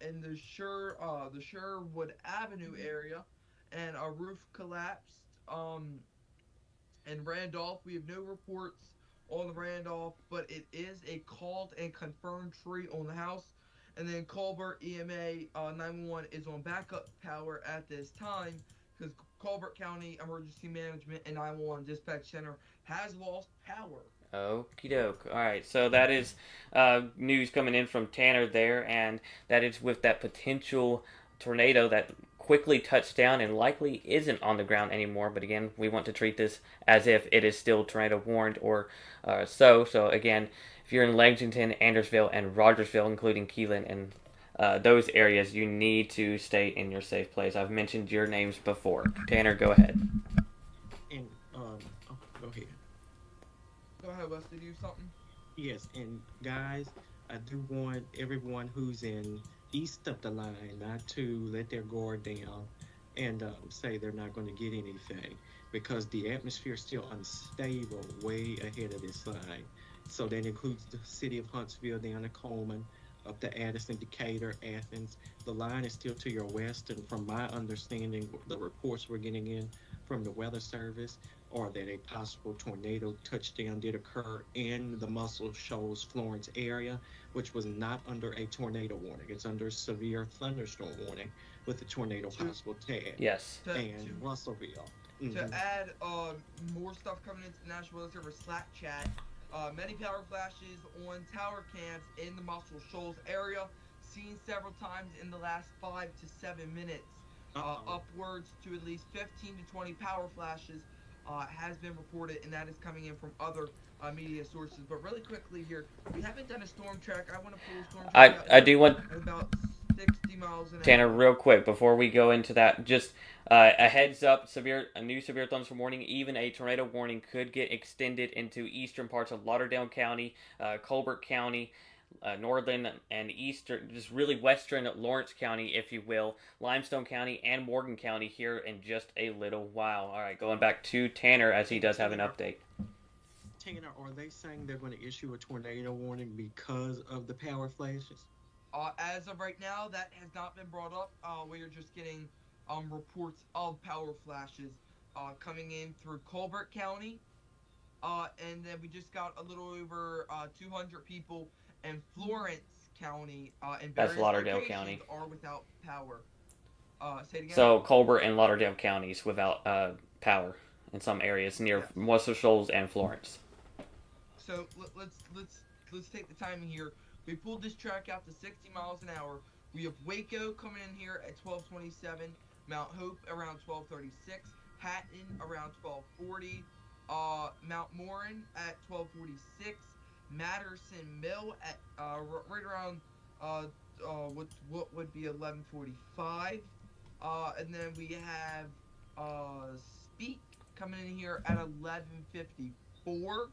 in the Sherwood Avenue area, and a roof collapsed. In Randolph, we have no reports on the Randolph, but it is a called and confirmed tree on the house. And then Colbert EMA 911 is on backup power at this time because Colbert County Emergency Management and 911 Dispatch Center has lost power. Okie doke. Alright, so that is news coming in from Tanner there, and that is with that potential tornado that quickly touched down and likely isn't on the ground anymore. But again, we want to treat this as if it is still tornado warned or so. So again, if you're in Lexington, Andersville, and Rogersville, including Keelan and those areas, you need to stay in your safe place. I've mentioned your names before. Tanner, go ahead. And go ahead. Go ahead, Wesley, do something. Yes, and guys, I do want everyone who's in east of the line not to let their guard down and say they're not going to get anything, because the atmosphere is still unstable way ahead of this line. So that includes the city of Huntsville down to Coleman, up to Addison, Decatur, Athens. The line is still to your west, and from my understanding, the reports we're getting in from the Weather Service are that a possible tornado touchdown did occur in the Muscle Shoals, Florence area, which was not under a tornado warning. It's under severe thunderstorm warning with a tornado possible tag. Yes. And Russellville. To add more stuff coming into the National Weather Service Slack chat, many power flashes on tower cams in the Muscle Shoals area, seen several times in the last 5 to 7 minutes. Upwards to at least 15 to 20 power flashes has been reported, and that is coming in from other media sources. But really quickly here, we haven't done a storm track. I want to pull a storm track out I do want at about 60 miles an Tanner, hour. real quick before we go into that, just a heads up: a new severe thunderstorm warning, even a tornado warning, could get extended into eastern parts of Lauderdale County, Colbert County, northern and eastern, just really western Lawrence County, if you will, Limestone County, and Morgan County here in just a little while. All right, going back to Tanner as he does have an update. Tanner, are they saying they're going to issue a tornado warning because of the power flashes? As of right now, that has not been brought up. We are just getting reports of power flashes coming in through Colbert County, and then we just got a little over 200 people in Florence County and That's various Lauderdale locations County. are without power. Say it again. So Colbert and Lauderdale counties without power in some areas near Muscle Shoals and Florence. So let's take the timing here. We pulled this track out to 60 miles an hour. We have Waco coming in here at 12:27, Mount Hope around 12:36, Hatton around 12:40, Mount Morin at 12:46, Matterson Mill at right around what would be 11:45, and then we have Speak coming in here at 11:54.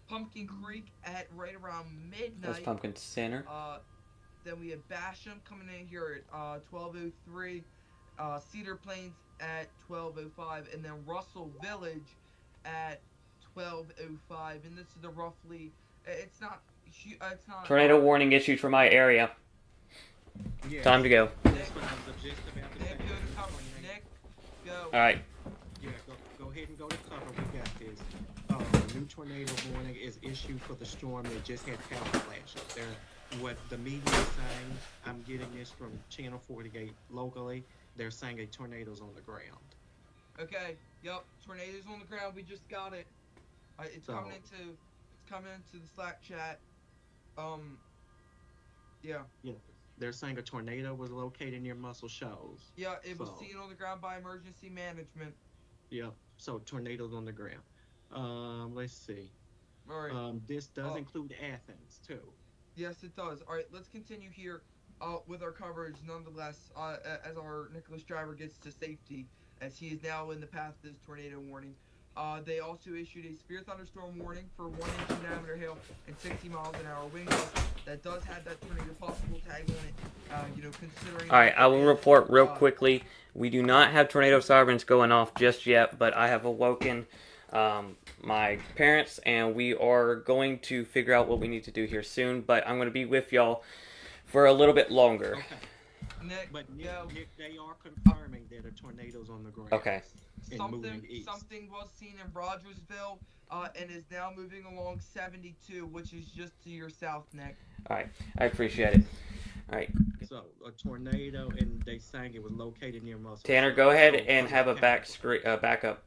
Pumpkin Creek at right around midnight. That's Pumpkin Center. Then we have Basham coming in here at 12:03. Cedar Plains at 12:05, and then Russell Village at 12:05. And this is the roughly. It's not. Tornado warning issued for my area. Yes. Time to go. That's what I was just about to Nick, say. go to cover. Nick, go. All right. Yeah, go ahead and go to cover. We got this. New tornado warning is issued for the storm that just had power flashes. What the media is saying, I'm getting this from Channel 48 locally. They're saying a tornado's on the ground. Okay. Yep. Tornadoes on the ground. We just got it. It's coming into the Slack chat. Yeah. Yeah. They're saying a tornado was located near Muscle Shoals. Yeah, it was seen on the ground by emergency management. Yep. So tornadoes on the ground. Let's see. All right. This does include Athens too. Yes, it does. All right, let's continue here with our coverage. Nonetheless, as our Nicholas driver gets to safety, as he is now in the path of this tornado warning. They also issued a severe thunderstorm warning for 1-inch in diameter hail and 60 miles an hour wind gusts. That does have that tornado possible tag on it. Considering. All right, I will report real quickly. We do not have tornado sirens going off just yet, but I have awoken my parents, and we are going to figure out what we need to do here soon. But I'm going to be with y'all for a little bit longer. Okay. Nick, Nick, they are confirming that a tornado's on the ground. Okay. Something was seen in Rogersville and is now moving along 72, which is just to your south, Nick. All right, I appreciate it. All right. So a tornado, and they saying it was located near Muscle. Tanner, go ahead and have a backup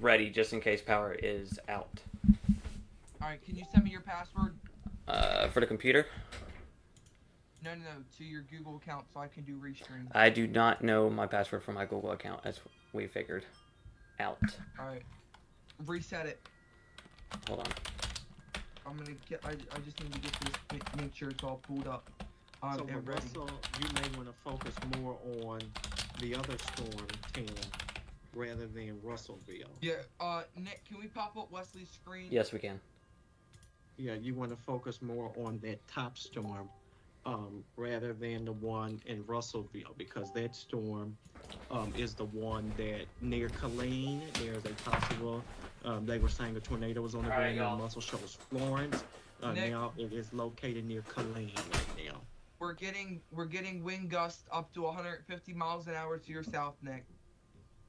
ready just in case power is out. All right, can you send me your password? For the computer? No, to your Google account so I can do restream. I do not know my password for my Google account, as we figured out. All right, reset it. Hold on. I'm gonna get. I just need to get this. Make sure it's all pulled up. So and with ready. Russell, you may want to focus more on the other storm, Tanner, rather than Russellville. Yeah. Nick, can we pop up Wesley's screen? Yes, we can. Yeah, you want to focus more on that top storm, rather than the one in Russellville, because that storm is the one that near Colleen. There's a possible. They were saying a tornado was on the All right, ground near y'all. Muscle Shoals, Florence. Nick, Now it is located near Killeen right now. we're getting wind gusts up to 150 miles an hour to your south, Nick.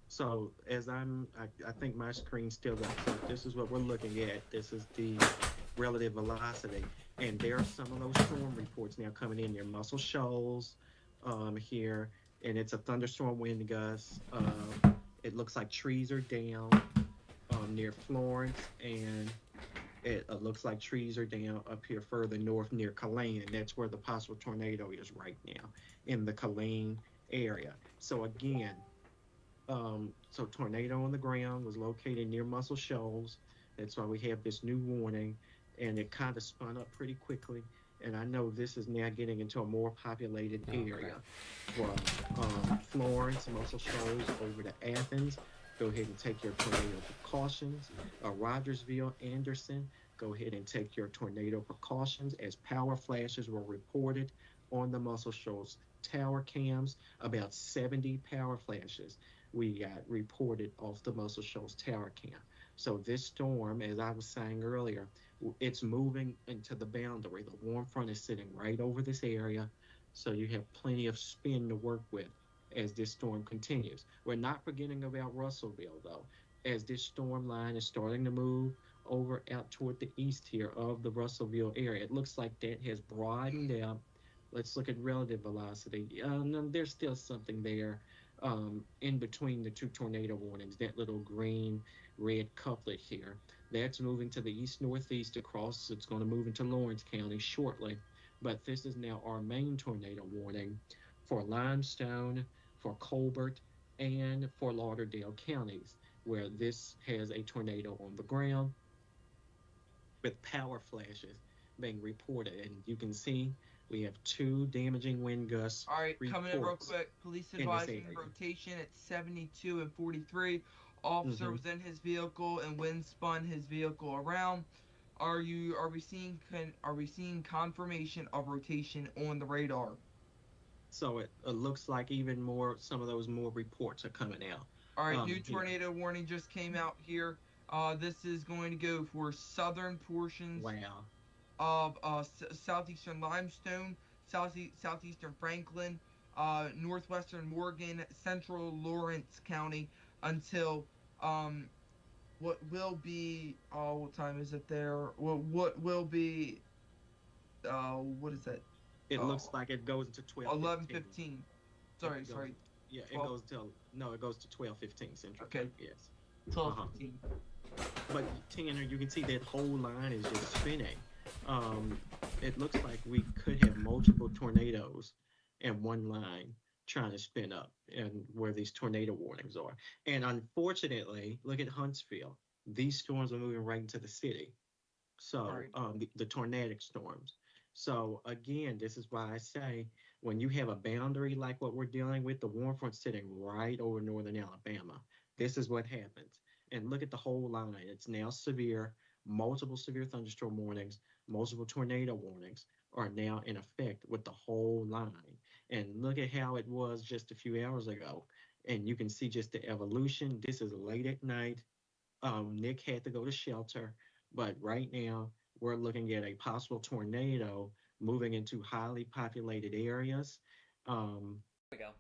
So I think my screen's still up. So this is what we're looking at. This is the relative velocity, and there are some of those storm reports now coming in near Muscle Shoals, here, and it's a thunderstorm wind gust. It looks like trees are down, near Florence, and it looks like trees are down up here further north near Killeen, and that's where the possible tornado is right now in the Killeen area. So again, so tornado on the ground was located near Muscle Shoals. That's why we have this new warning, and it kind of spun up pretty quickly. And I know this is now getting into a more populated area from Florence, Muscle Shoals over to Athens. Go ahead and take your tornado precautions. Rogersville, Anderson, go ahead and take your tornado precautions as power flashes were reported on the Muscle Shoals tower cams. About 70 power flashes we got reported off the Muscle Shoals tower cam. So this storm, as I was saying earlier, it's moving into the boundary. The warm front is sitting right over this area, so you have plenty of spin to work with as this storm continues. We're not forgetting about Russellville, though, as this storm line is starting to move over out toward the east here of the Russellville area. It looks like that has broadened out. Let's look at relative velocity. No, there's still something there in between the two tornado warnings, that little green red couplet here. That's moving to the east northeast across. It's going to move into Lawrence County shortly. But this is now our main tornado warning for Limestone, for Colbert, and for Lauderdale counties, where this has a tornado on the ground with power flashes being reported. And you can see we have two damaging wind gusts All right, coming in real reports quick. Police in this advising area. rotation at 72 and 43. Officer Mhm. was in his vehicle and wind spun his vehicle around. Are we seeing confirmation of rotation on the radar? So it looks like even more, some of those more reports are coming out. All right, new Here. tornado warning just came out here. This is going to go for southern portions Wow. of southeastern Limestone, southeastern Franklin, northwestern Morgan, central Lawrence County until what will be what time is it there? What will be what is that? It Oh, looks like it goes to 11:15. Sorry, It goes, sorry. yeah, it 12. goes till no, it goes to 12:15 Central. Okay. Yes. 12:15. But Tanner, you can see that whole line is just spinning. Um, it looks like we could have multiple tornadoes in one line trying to spin up, and where these tornado warnings are. And unfortunately, look at Huntsville. These storms are moving right into the city. So Right. the tornadic storms. So again, this is why I say when you have a boundary like what we're dealing with, the warm front sitting right over northern Alabama, this is what happens. And look at the whole line. It's now severe. Multiple severe thunderstorm warnings, multiple tornado warnings are now in effect with the whole line. And look at how it was just a few hours ago. And you can see just the evolution. This is late at night. Nick had to go to shelter, but right now we're looking at a possible tornado moving into highly populated areas. There we go.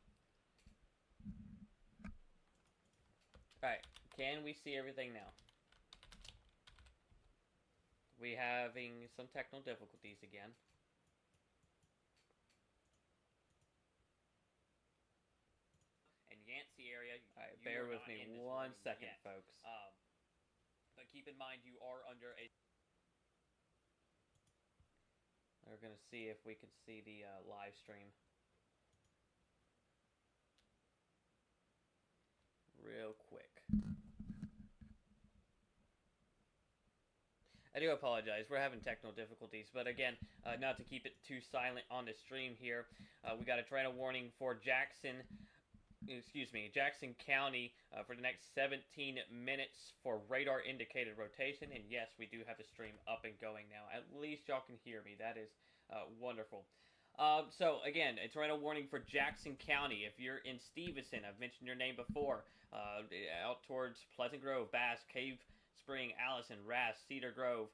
Alright, can we see everything now? We having some technical difficulties again. And Yancey area. Alright, bear with me 1 second, folks. But keep in mind, you are under a. We're gonna see if we can see the live stream real quick. I do apologize. We're having technical difficulties, but again, not to keep it too silent on the stream here, we got a tornado warning for Jackson County for the next 17 minutes for radar indicated rotation. And yes, we do have the stream up and going now. At least y'all can hear me. That is wonderful. So again, a tornado warning for Jackson County. If you're in Stevenson, I've mentioned your name before, out towards Pleasant Grove, Bass, Cave Spring, Allison, Rass, Cedar Grove,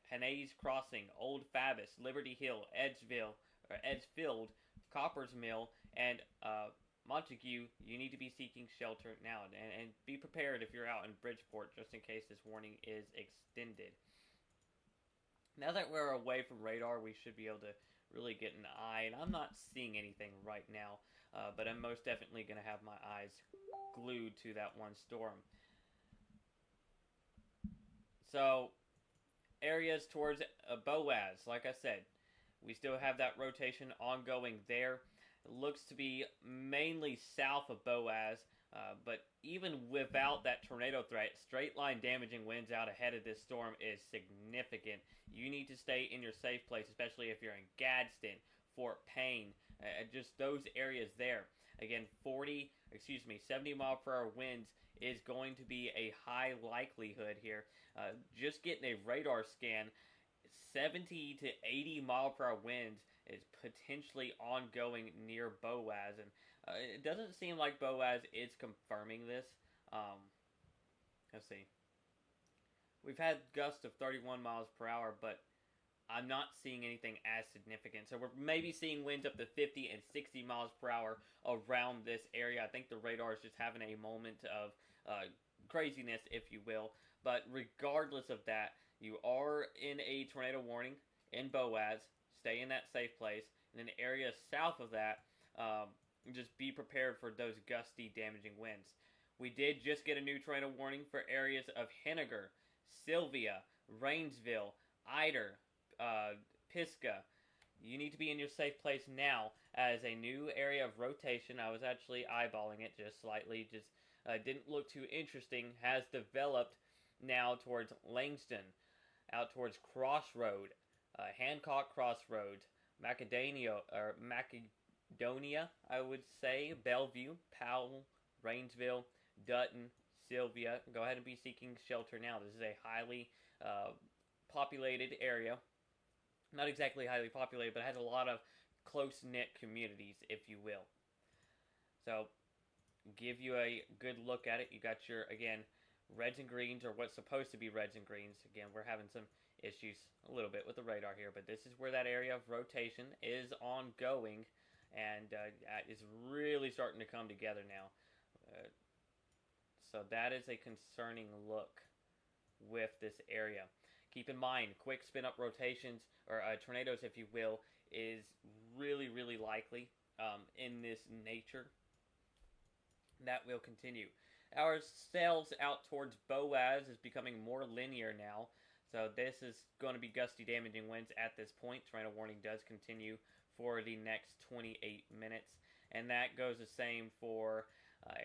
Penay's Crossing, Old Fabus, Liberty Hill, Edgefield, Copper's Mill, and Montague. You need to be seeking shelter now, and be prepared if you're out in Bridgeport, just in case this warning is extended. Now that we're away from radar, we should be able to really get an eye, and I'm not seeing anything right now, but I'm most definitely going to have my eyes glued to that one storm. So, areas towards Boaz, like I said, we still have that rotation ongoing there. It looks to be mainly south of Boaz, but even without that tornado threat, straight line damaging winds out ahead of this storm is significant. You need to stay in your safe place, especially if you're in Gadsden, Fort Payne, just those areas there. Again, 70 mile per hour winds is going to be a high likelihood here. Just getting a radar scan, 70 to 80 mile per hour winds is potentially ongoing near Boaz, and it doesn't seem like Boaz is confirming this. Let's see. We've had gusts of 31 miles per hour, but I'm not seeing anything as significant. So we're maybe seeing winds up to 50 and 60 miles per hour around this area. I think the radar is just having a moment of craziness, if you will. But regardless of that, you are in a tornado warning in Boaz. Stay in that safe place. And in the area south of that, just be prepared for those gusty, damaging winds. We did just get a new tornado warning for areas of Henniger, Sylvia, Rainsville, Eider, Pisgah. You need to be in your safe place now, as a new area of rotation, I was actually eyeballing it just slightly, just didn't look too interesting, has developed now towards Langston, out towards Crossroad, Hancock Crossroads, Macedonia, I would say, Bellevue, Powell, Rainsville, Dutton, Sylvia. Go ahead and be seeking shelter now. This is a highly populated area. Not exactly highly populated, but has a lot of close-knit communities, if you will. So, give you a good look at it. You got your, again, reds and greens, or what's supposed to be reds and greens. Again, we're having some issues a little bit with the radar here, but this is where that area of rotation is ongoing, and is really starting to come together now. So that is a concerning look with this area. Keep in mind, quick spin-up rotations, or tornadoes, if you will, is really, really likely in this nature. That will continue. Our sails out towards Boaz is becoming more linear now. So this is going to be gusty, damaging winds at this point. Tornado warning does continue for the next 28 minutes. And that goes the same for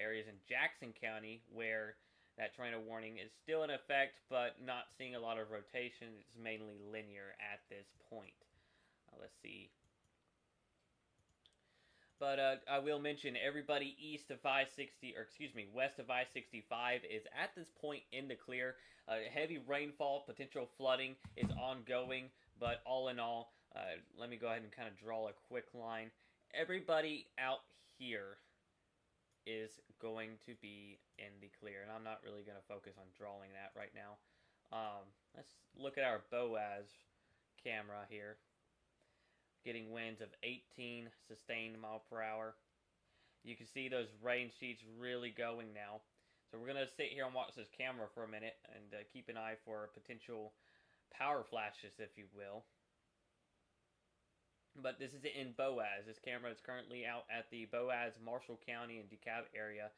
areas in Jackson County, where that tornado warning is still in effect, but not seeing a lot of rotation. It's mainly linear at this point. Let's see. But I will mention, everybody east of west of I-65 is at this point in the clear. Heavy rainfall, potential flooding is ongoing, but all in all, let me go ahead and kind of draw a quick line. Everybody out here is going to be in the clear, and I'm not really going to focus on drawing that right now. Let's look at our Boaz camera here. Getting winds of 18 sustained mile per hour. You can see those rain sheets really going now. So we're going to sit here and watch this camera for a minute and keep an eye for potential power flashes, if you will. But this is in Boaz. This camera is currently out at the Boaz, Marshall County, and DeKalb area.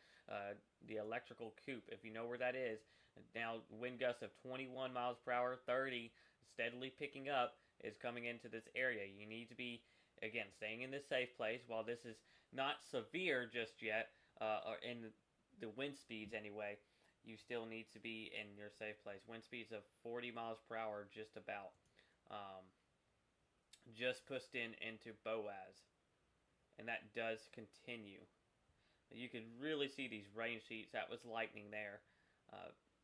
The electrical coop, if you know where that is. Now, wind gusts of 21 miles per hour, 30, steadily picking up, is coming into this area. You need to be, again, staying in this safe place. While this is not severe just yet, or in the wind speeds anyway, you still need to be in your safe place. Wind speeds of 40 miles per hour, just about. Just pushed into Boaz, and that does continue. You can really see these rain sheets. That was lightning there,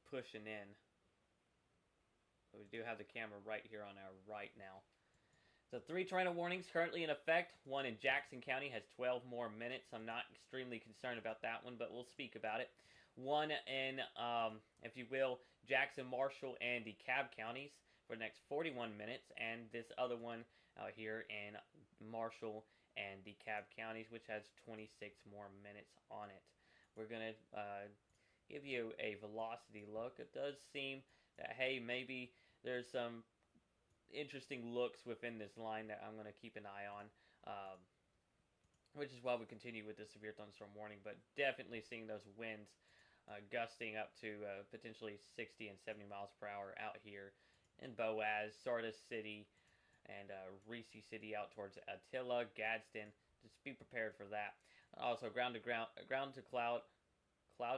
pushing in. But we do have the camera right here on our right now. So 3 tornado warnings currently in effect. One in Jackson County has 12 more minutes. I'm not extremely concerned about that one, but we'll speak about it. One in, if you will, Jackson, Marshall, and DeKalb counties for the next 41 minutes, and this other one out here in Marshall and DeKalb counties, which has 26 more minutes on it. We're going to give you a velocity look. It does seem that, hey, maybe there's some interesting looks within this line that I'm going to keep an eye on, which is why we continue with the severe thunderstorm warning, but definitely seeing those winds gusting up to potentially 60 and 70 miles per hour out here in Boaz, Sardis City, and Reese City out towards Attila, Gadsden. Just be prepared for that. Also, ground to cloud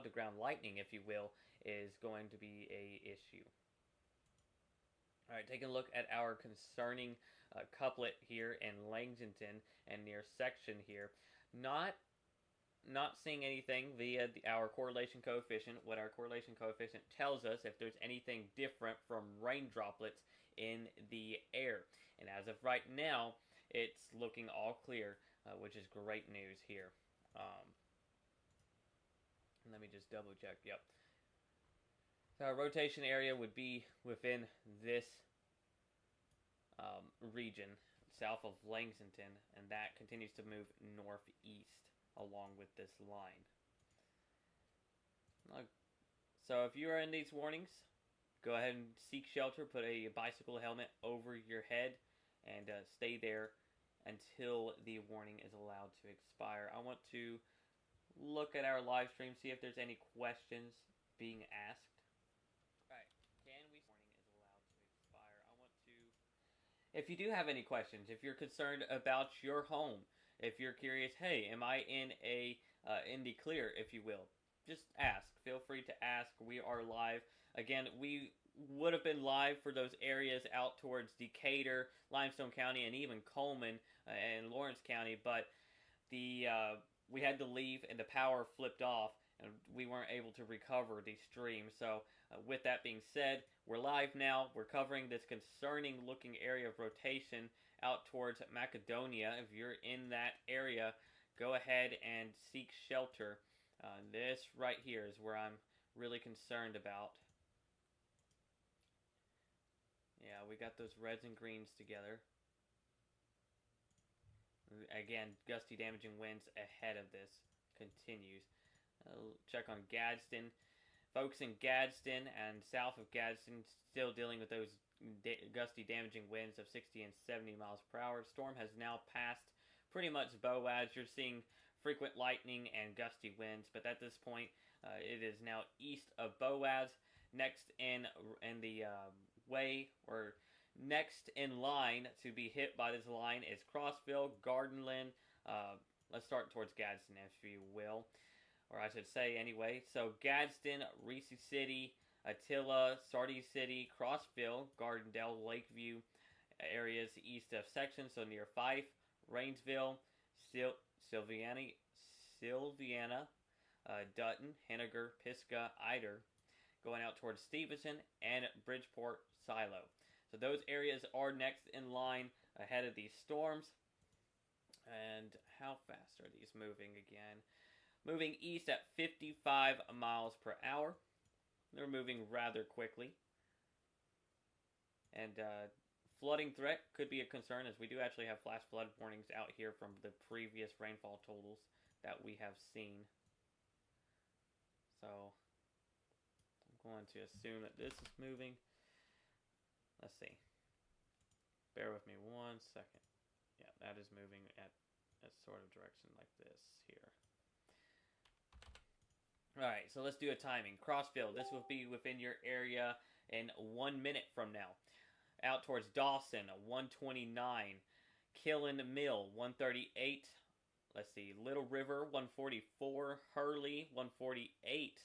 to ground lightning, if you will, is going to be a issue. All right, taking a look at our concerning couplet here in Lexington and near section here. Not seeing anything via our correlation coefficient. What our correlation coefficient tells us if there's anything different from rain droplets in the air. And as of right now, it's looking all clear, which is great news here. Let me just double check. Yep. So our rotation area would be within this region south of Lexington, and that continues to move northeast along with this line. So if you are in these warnings, go ahead and seek shelter. Put a bicycle helmet over your head and stay there until the warning is allowed to expire. I want to look at our live stream, see if there's any questions being asked. Right. Can we... warning is allowed to expire. I want to... If you do have any questions, if you're concerned about your home, if you're curious, hey, am I in the clear, if you will, just ask. Feel free to ask. We are live. Again, we would have been live for those areas out towards Decatur, Limestone County, and even Coleman and Lawrence County, but we had to leave and the power flipped off and we weren't able to recover the stream. So with that being said, we're live now. We're covering this concerning looking area of rotation out towards Macedonia. If you're in that area, go ahead and seek shelter. This right here is where I'm really concerned about. Yeah, we got those reds and greens together. Again, gusty damaging winds ahead of this continues. Check on Gadsden. Folks in Gadsden and south of Gadsden still dealing with those gusty damaging winds of 60 and 70 miles per hour. Storm has now passed pretty much Boaz. You're seeing frequent lightning and gusty winds, but at this point it is now east of Boaz. Next in the way, or next in line to be hit by this line, is Crossville, Gardenland. Let's start towards Gadsden, if you will, or I should say anyway. So Gadsden, Reese City, Attila, Sardis City, Crossville, Gardendale, Lakeview areas east of section, so near Fife, Rainsville, Sylviana, Dutton, Henniger, Pisgah, Eider, going out towards Stevenson and Bridgeport, Silo. So those areas are next in line ahead of these storms. And how fast are these moving again? Moving east at 55 miles per hour. They're moving rather quickly. And flooding threat could be a concern, as we do actually have flash flood warnings out here from the previous rainfall totals that we have seen. So I'm going to assume that this is moving. Let's see. Bear with me 1 second. Yeah, that is moving at a sort of direction like this here. Alright, so let's do a timing. Crossville, this will be within your area in 1 minute from now. Out towards Dawson, 129. Killen Mill, 138. Let's see, Little River, 144. Hurley, 148.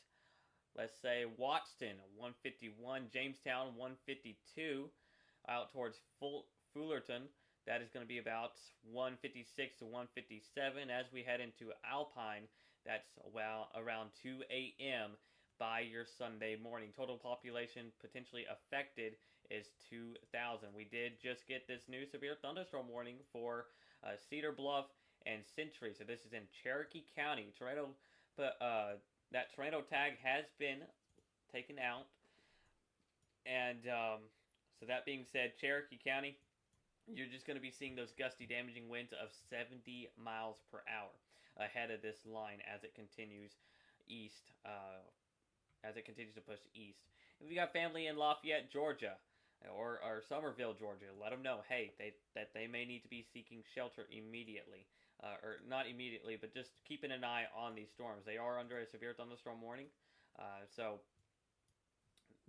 Let's say Watson, 151. Jamestown, 152. Out towards Fullerton, that is going to be about 156 to 157. As we head into Alpine, that's around 2 a.m. by your Sunday morning. Total population potentially affected is 2,000. We did just get this new severe thunderstorm warning for Cedar Bluff and Century. So this is in Cherokee County. That tornado tag has been taken out, and So that being said, Cherokee County, you're just going to be seeing those gusty, damaging winds of 70 miles per hour ahead of this line as it continues east. As it continues to push east. If you got family in Lafayette, Georgia, or Somerville, Georgia, let them know, hey, that they may need to be seeking shelter immediately. Or not immediately, but just keeping an eye on these storms. They are under a severe thunderstorm warning. So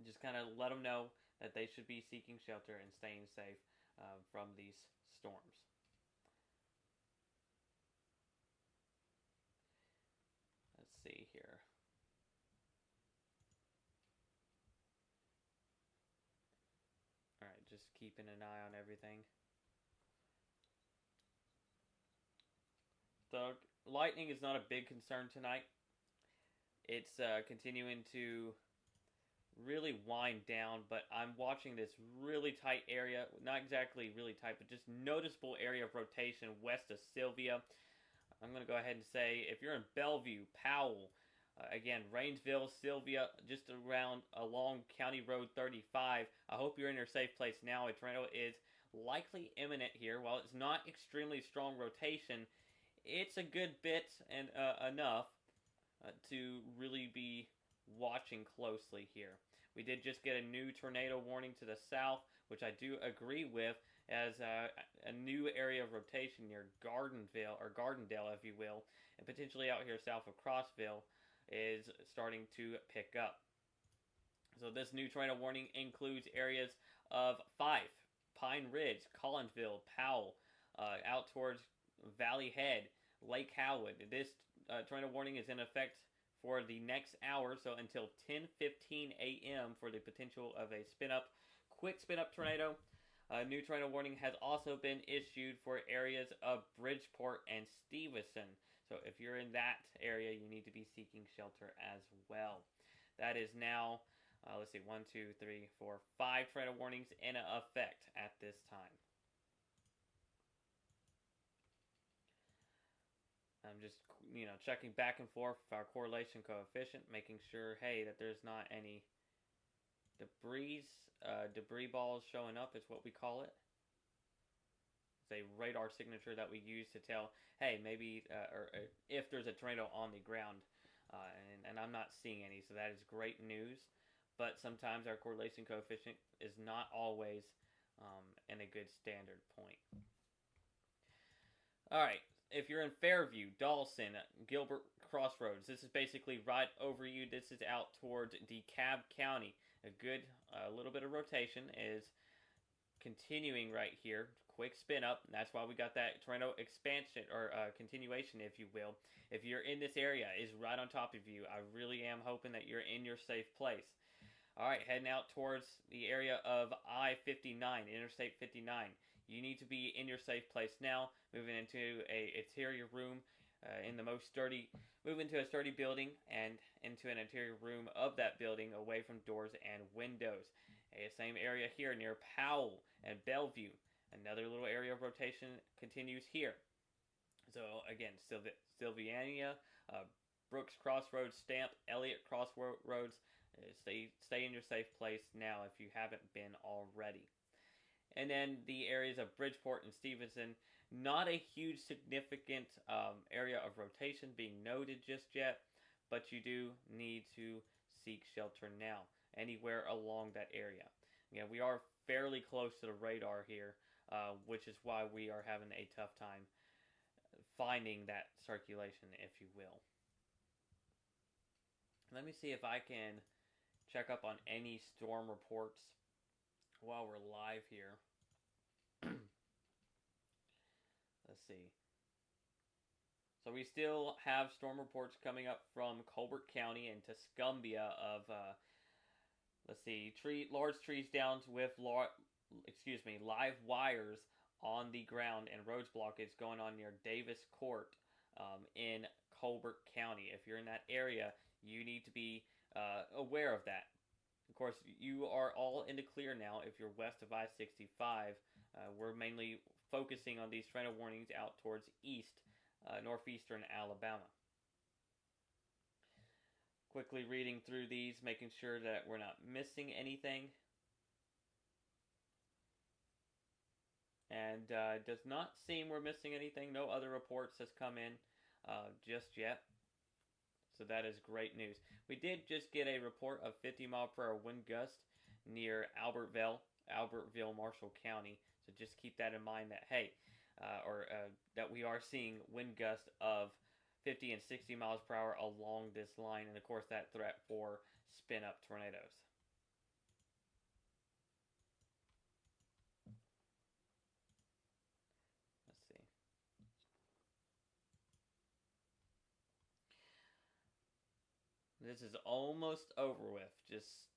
just kind of let them know that they should be seeking shelter and staying safe from these storms. Let's see here. Alright, just keeping an eye on everything. The lightning is not a big concern tonight. It's continuing to really wind down, but I'm watching this really tight area, not exactly really tight, but just noticeable area of rotation west of Sylvia. I'm going to go ahead and say, if you're in Bellevue, Powell, again, Rainsville, Sylvia, just around along County Road 35, I hope you're in your safe place now. A tornado is likely imminent here. While it's not extremely strong rotation, it's a good bit and enough to really be watching closely here. We did just get a new tornado warning to the south, which I do agree with, as a new area of rotation near Gardendale, or Gardendale, if you will, and potentially out here south of Crossville, is starting to pick up. So this new tornado warning includes areas of Fife, Pine Ridge, Collinsville, Powell, out towards Valley Head, Lake Howard. This tornado warning is in effect for the next hour, so until 10:15 a.m. for the potential of a quick spin-up tornado. A new tornado warning has also been issued for areas of Bridgeport and Stevenson. So if you're in that area, you need to be seeking shelter as well. That is now, let's see, 1, 2, 3, 4, 5 tornado warnings in effect at this time. I'm just, checking back and forth with our correlation coefficient, making sure, hey, that there's not any debris balls showing up is what we call it. It's a radar signature that we use to tell, hey, maybe, or if there's a tornado on the ground, and I'm not seeing any, so that is great news. But sometimes our correlation coefficient is not always in a good standard point. All right. If you're in Fairview, Dawson, Gilbert Crossroads, this is basically right over you. This is out towards DeKalb County. A good little bit of rotation is continuing right here. Quick spin up. And that's why we got that tornado expansion or continuation, if you will. If you're in this area, is right on top of you. I really am hoping that you're in your safe place. All right, heading out towards the area of I-59, Interstate 59. You need to be in your safe place now. Moving into a interior room move into a sturdy building and into an interior room of that building away from doors and windows. Same area here near Powell and Bellevue. Another little area of rotation continues here. So again, Sylvania, Brooks Crossroads, Stamp, Elliott Crossroads. Stay in your safe place now if you haven't been already. And then the areas of Bridgeport and Stevenson, not a huge significant area of rotation being noted just yet, but you do need to seek shelter now, anywhere along that area. Again, we are fairly close to the radar here, which is why we are having a tough time finding that circulation, if you will. Let me see if I can check up on any storm reports while we're live here. Let's see. So we still have storm reports coming up from Colbert County and Tuscumbia of, let's see, large trees down with, live wires on the ground and roads blockage going on near Davis Court in Colbert County. If you're in that area, you need to be aware of that. Of course, you are all in the clear now if you're west of I-65. We're mainly focusing on these tornado warnings out towards northeastern Alabama. Quickly reading through these, making sure that we're not missing anything. and it does not seem we're missing anything. No other reports has come in just yet. So that is great news. We did just get a report of 50-mile-per-hour wind gust near Albertville, Marshall County. So just keep that in mind that, hey, that we are seeing wind gusts of 50 and 60 miles per hour along this line. And of course, that threat for spin up tornadoes. Let's see. This is almost over with. Just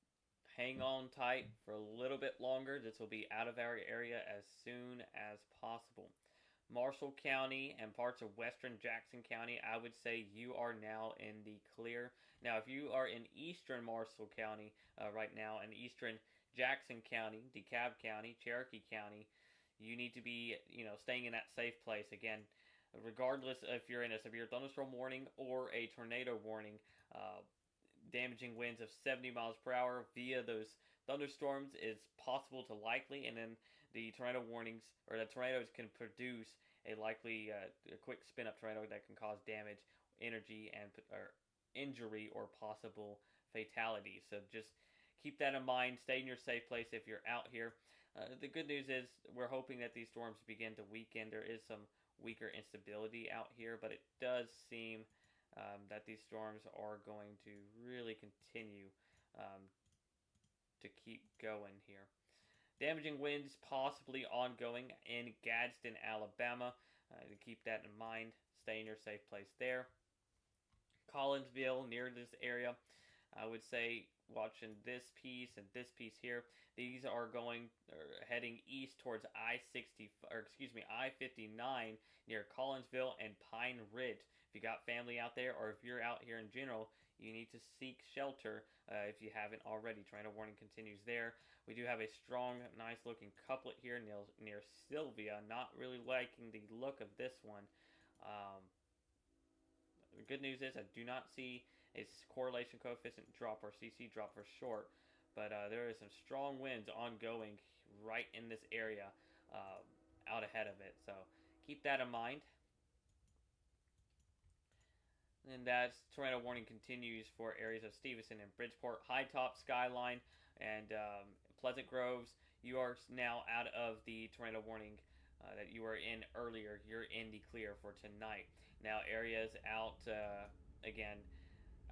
hang on tight for a little bit longer. This will be out of our area as soon as possible. Marshall County and parts of western Jackson County, I would say you are now in the clear. Now, if you are in eastern Marshall County right now and eastern Jackson County, DeKalb County, Cherokee County, you need to be, staying in that safe place. Again, regardless if you're in a severe thunderstorm warning or a tornado warning, damaging winds of 70 miles per hour via those thunderstorms is possible to likely, and then the tornado warnings or the tornadoes can produce a likely a quick spin up tornado that can cause damage, energy, and or injury or possible fatality. So just keep that in mind. Stay in your safe place if you're out here. The good news is we're hoping that these storms begin to weaken. There is some weaker instability out here, but it does seem that these storms are going to really continue to keep going here. Damaging winds possibly ongoing in Gadsden, Alabama. To keep that in mind, stay in your safe place there. Collinsville, near this area, I would say watching this piece and this piece here. These are heading east towards I-59 near Collinsville and Pine Ridge. If you got family out there, or if you're out here in general, you need to seek shelter if you haven't already. Tornado warning continues there. We do have a strong, nice-looking couplet here near Sylvia. Not really liking the look of this one. The good news is I do not see a correlation coefficient drop, or CC drop for short, but there is some strong winds ongoing right in this area out ahead of it. So keep that in mind. And that tornado warning continues for areas of Stevenson and Bridgeport, High Top, Skyline, and Pleasant Groves. You are now out of the tornado warning that you were in earlier. You're in the clear for tonight. Now areas out, again,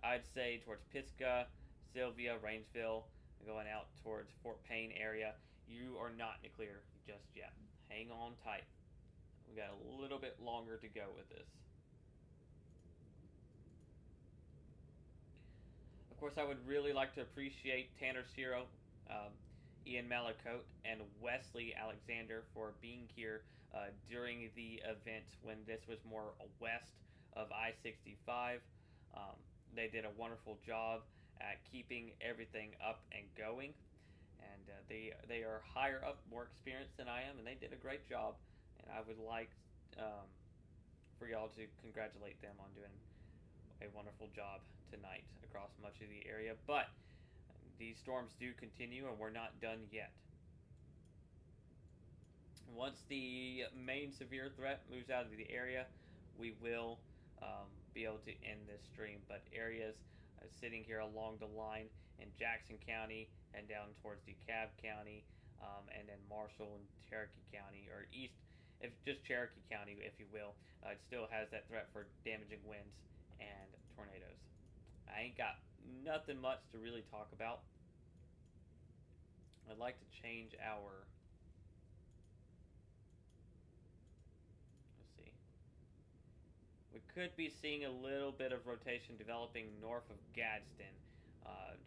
I'd say towards Pisgah, Sylvia, Rainsville, going out towards Fort Payne area, you are not in the clear just yet. Hang on tight. We got a little bit longer to go with this. Of course, I would really like to appreciate Tanner Ciro, Ian Malacote, and Wesley Alexander for being here during the event when this was more west of I-65. They did a wonderful job at keeping everything up and going, and they are higher up, more experienced than I am, and they did a great job. And I would like for y'all to congratulate them on doing a wonderful job tonight across much of the area. But these storms do continue, and we're not done yet. Once the main severe threat moves out of the area, we will be able to end this stream. But areas sitting here along the line in Jackson County and down towards DeKalb County, and then Marshall and Cherokee County, or east, if just Cherokee County, if you will, it still has that threat for damaging winds and tornadoes. I ain't got nothing much to really talk about. I'd like to change our, let's see, we could be seeing a little bit of rotation developing north of Gadsden.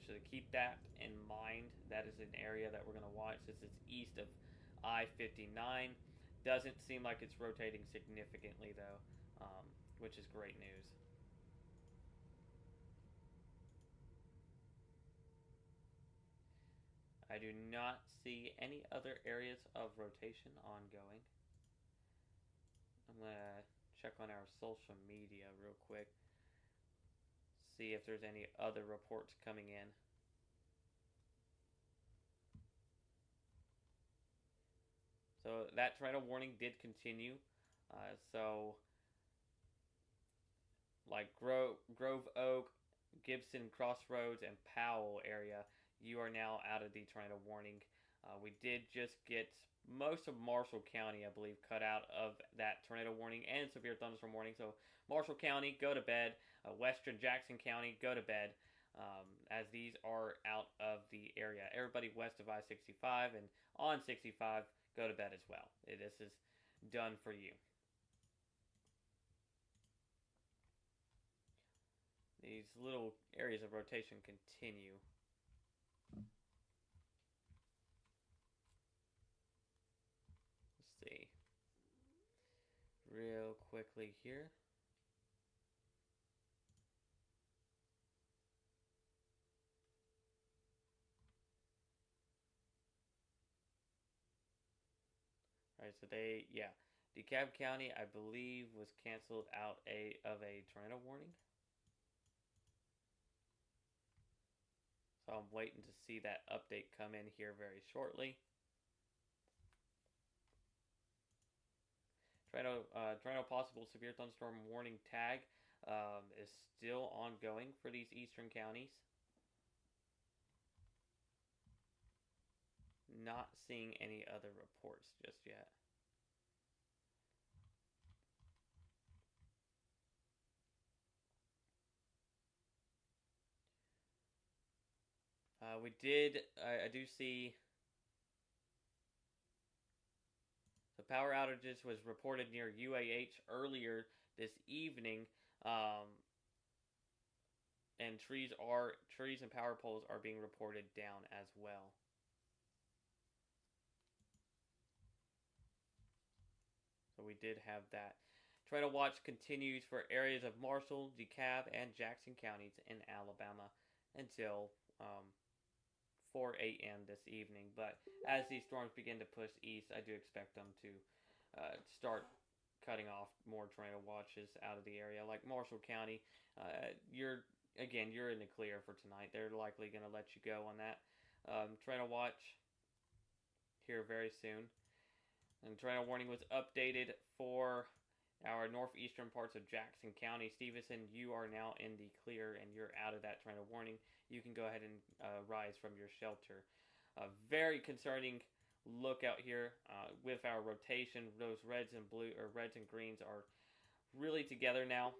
So keep that in mind. That is an area that we're going to watch since it's east of I-59. Doesn't seem like it's rotating significantly though, which is great news. I do not see any other areas of rotation ongoing. I'm going to check on our social media real quick. See if there's any other reports coming in. So that tornado warning did continue. So like Grove Oak, Gibson Crossroads, and Powell area, you are now out of the tornado warning. We did just get most of Marshall County, I believe, cut out of that tornado warning and severe thunderstorm warning. So Marshall County, go to bed. Western Jackson County, go to bed. As these are out of the area. Everybody west of I-65 and on 65, go to bed as well. This is done for you. These little areas of rotation continue. Let's see. Real quickly here. Alright, so DeKalb County, I believe, was canceled out of a tornado warning. So I'm waiting to see that update come in here very shortly. Tornado possible severe thunderstorm warning tag is still ongoing for these eastern counties. Not seeing any other reports just yet. I do see the power outages was reported near UAH earlier this evening, and trees and power poles are being reported down as well. So we did have that. Tornado watch continues for areas of Marshall, DeKalb, and Jackson counties in Alabama until 4 a.m. this evening. But as these storms begin to push east, I do expect them to start cutting off more tornado watches out of the area. Like Marshall County, you're in the clear for tonight. They're likely going to let you go on that tornado watch here very soon. And the tornado warning was updated for our northeastern parts of Jackson County. Stevenson, you are now in the clear and you're out of that tornado warning. You can go ahead and rise from your shelter. Very concerning look out here with our rotation. Those reds and greens are really together now.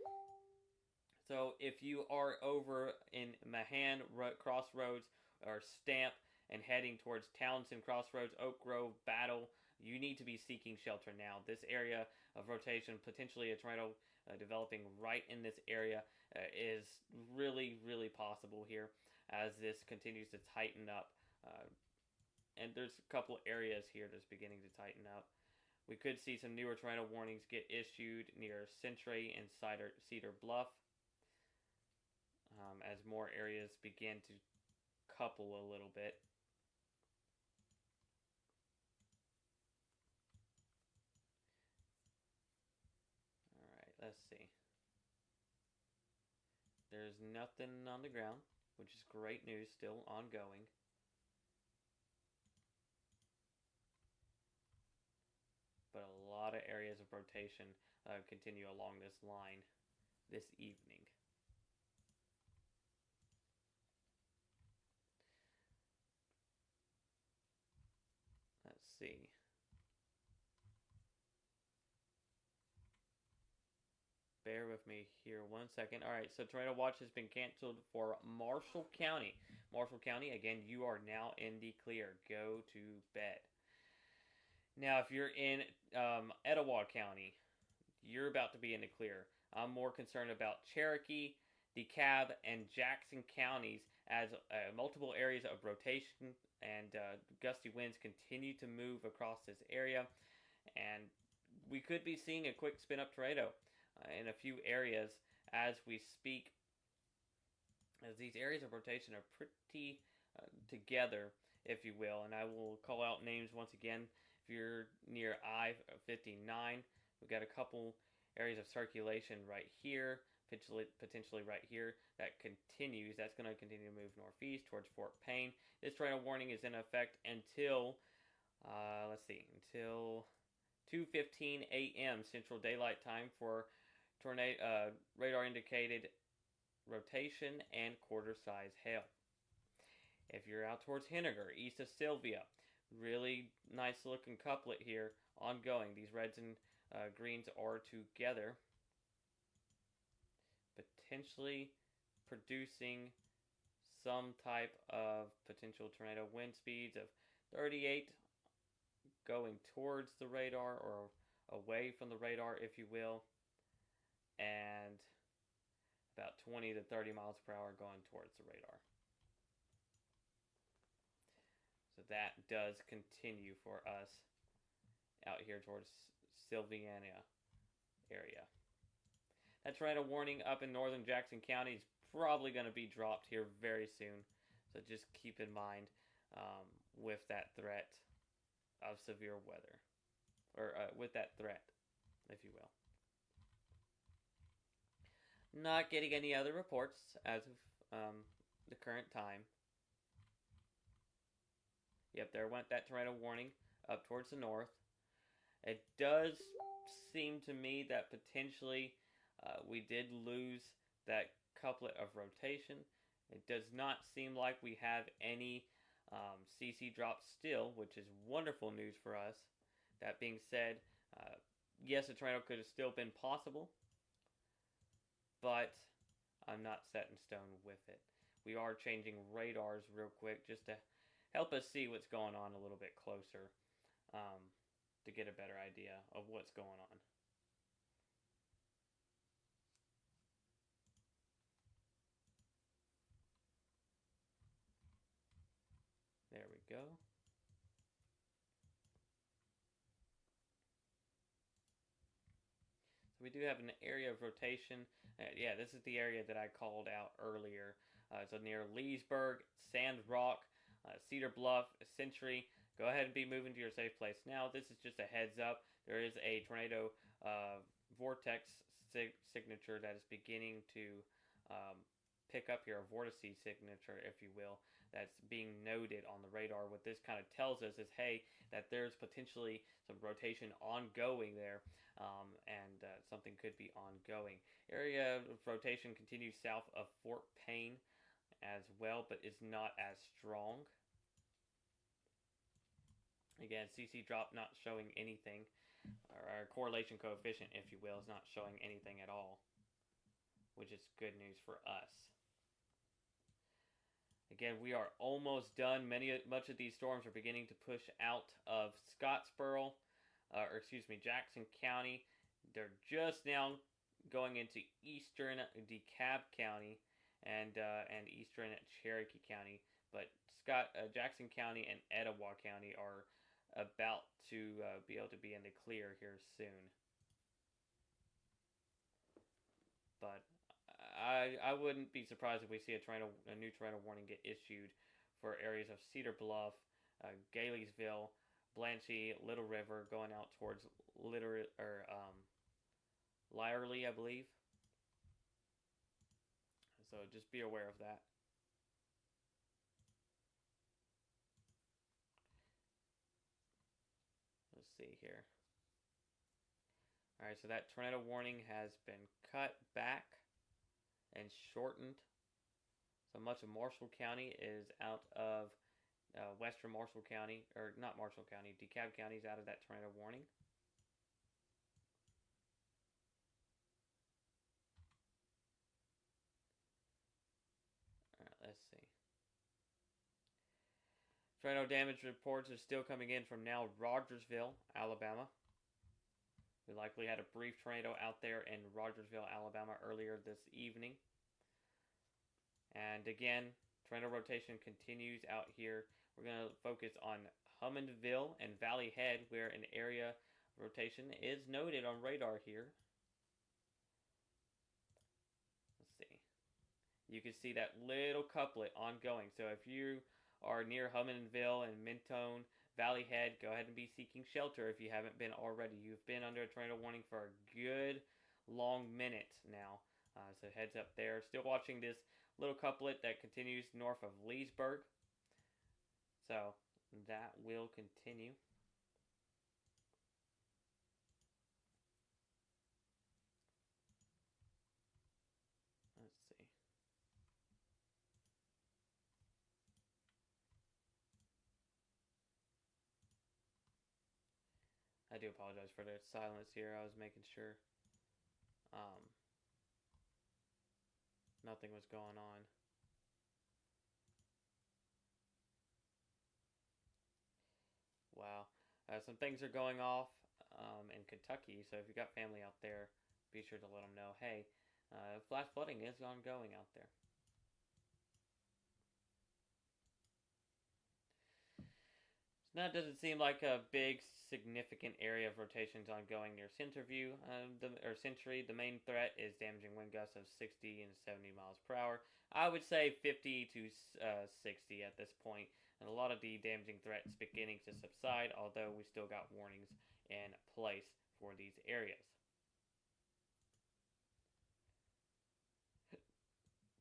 So if you are over in Mahan Crossroads or Stamp and heading towards Townsend Crossroads, Oak Grove, Battle, you need to be seeking shelter now. This area of rotation, potentially a tornado developing right in this area, is really, really possible here as this continues to tighten up. And there's a couple areas here that's beginning to tighten up. We could see some newer tornado warnings get issued near Century and Cedar Bluff as more areas begin to couple a little bit. Let's see. There's nothing on the ground, which is great news, still ongoing. But a lot of areas of rotation continue along this line this evening. Let's see. Bear with me here 1 second. All right, so tornado watch has been canceled for Marshall County. Marshall County, again, you are now in the clear. Go to bed. Now, if you're in Etowah County, you're about to be in the clear. I'm more concerned about Cherokee, DeKalb, and Jackson counties as multiple areas of rotation and gusty winds continue to move across this area. And we could be seeing a quick spin-up tornado in a few areas as we speak, as these areas of rotation are pretty together, if you will. And I will call out names once again. If you're near I-59, we've got a couple areas of circulation right here, potentially right here, that continues. That's going to continue to move northeast towards Fort Payne. This tornado warning is in effect until let's see, until 2:15 a.m. Central Daylight Time for tornado radar indicated rotation and quarter size hail. If you're out towards Henniger, east of Sylvia, really nice looking couplet here ongoing. These reds and greens are together, potentially producing some type of potential tornado wind speeds of 38 going towards the radar or away from the radar, if you will, and about 20 to 30 miles per hour going towards the radar. So that does continue for us out here towards Sylvania area. That tornado warning up in northern Jackson County is probably going to be dropped here very soon. So just keep in mind with that threat of severe weather. Or with that threat, if you will. Not getting any other reports as of the current time. Yep, there went that tornado warning up towards the north. It does seem to me that potentially we did lose that couplet of rotation. It does not seem like we have any CC drops still, which is wonderful news for us. That being said, yes, a tornado could have still been possible, but I'm not set in stone with it. We are changing radars real quick just to help us see what's going on a little bit closer, to get a better idea of what's going on. There we go. So we do have an area of rotation. Yeah, this is the area that I called out earlier. So near Leesburg, Sand Rock, Cedar Bluff, Century. Go ahead and be moving to your safe place now. This is just a heads up. There is a tornado vortex signature that is beginning to pick up here, a vortice signature, if you will, that's being noted on the radar. What this kind of tells us is, hey, that there's potentially some rotation ongoing there, and something could be ongoing. Area of rotation continues south of Fort Payne as well, but is not as strong. Again, CC drop not showing anything, or our correlation coefficient, if you will, is not showing anything at all, which is good news for us. Again, we are almost done. Much of these storms are beginning to push out of Scottsboro, Jackson County. They're just now going into eastern DeKalb County and eastern Cherokee County. But Jackson County and Etowah County are about to be able to be in the clear here soon. But I wouldn't be surprised if we see a new tornado warning get issued for areas of Cedar Bluff, Galeysville, Blanchie, Little River, going out towards Lyerly, I believe. So just be aware of that. Let's see here. Alright, so that tornado warning has been cut back and shortened. So much of Marshall County is out of western Marshall County, or not Marshall County, DeKalb County is out of that tornado warning. Alright, let's see. Tornado damage reports are still coming in from now Rogersville, Alabama. We likely had a brief tornado out there in Rogersville, Alabama earlier this evening. And again, tornado rotation continues out here. We're going to focus on Hammondville and Valley Head, where an area rotation is noted on radar here. Let's see. You can see that little couplet ongoing. So if you are near Hammondville and Mentone, Valley Head, go ahead and be seeking shelter if you haven't been already. You've been under a tornado warning for a good long minute now. So heads up there. Still watching this little couplet that continues north of Leesburg. So that will continue. I do apologize for the silence here. I was making sure um, nothing was going on. Wow. Some things are going off in Kentucky, so if you got family out there, be sure to let them know, hey, flash flooding is ongoing out there. So that doesn't seem like a big, significant area of rotations ongoing near Centerview, Century. The main threat is damaging wind gusts of 60 and 70 miles per hour. I would say 50 to 60 at this point, and a lot of the damaging threats beginning to subside, although we still got warnings in place for these areas.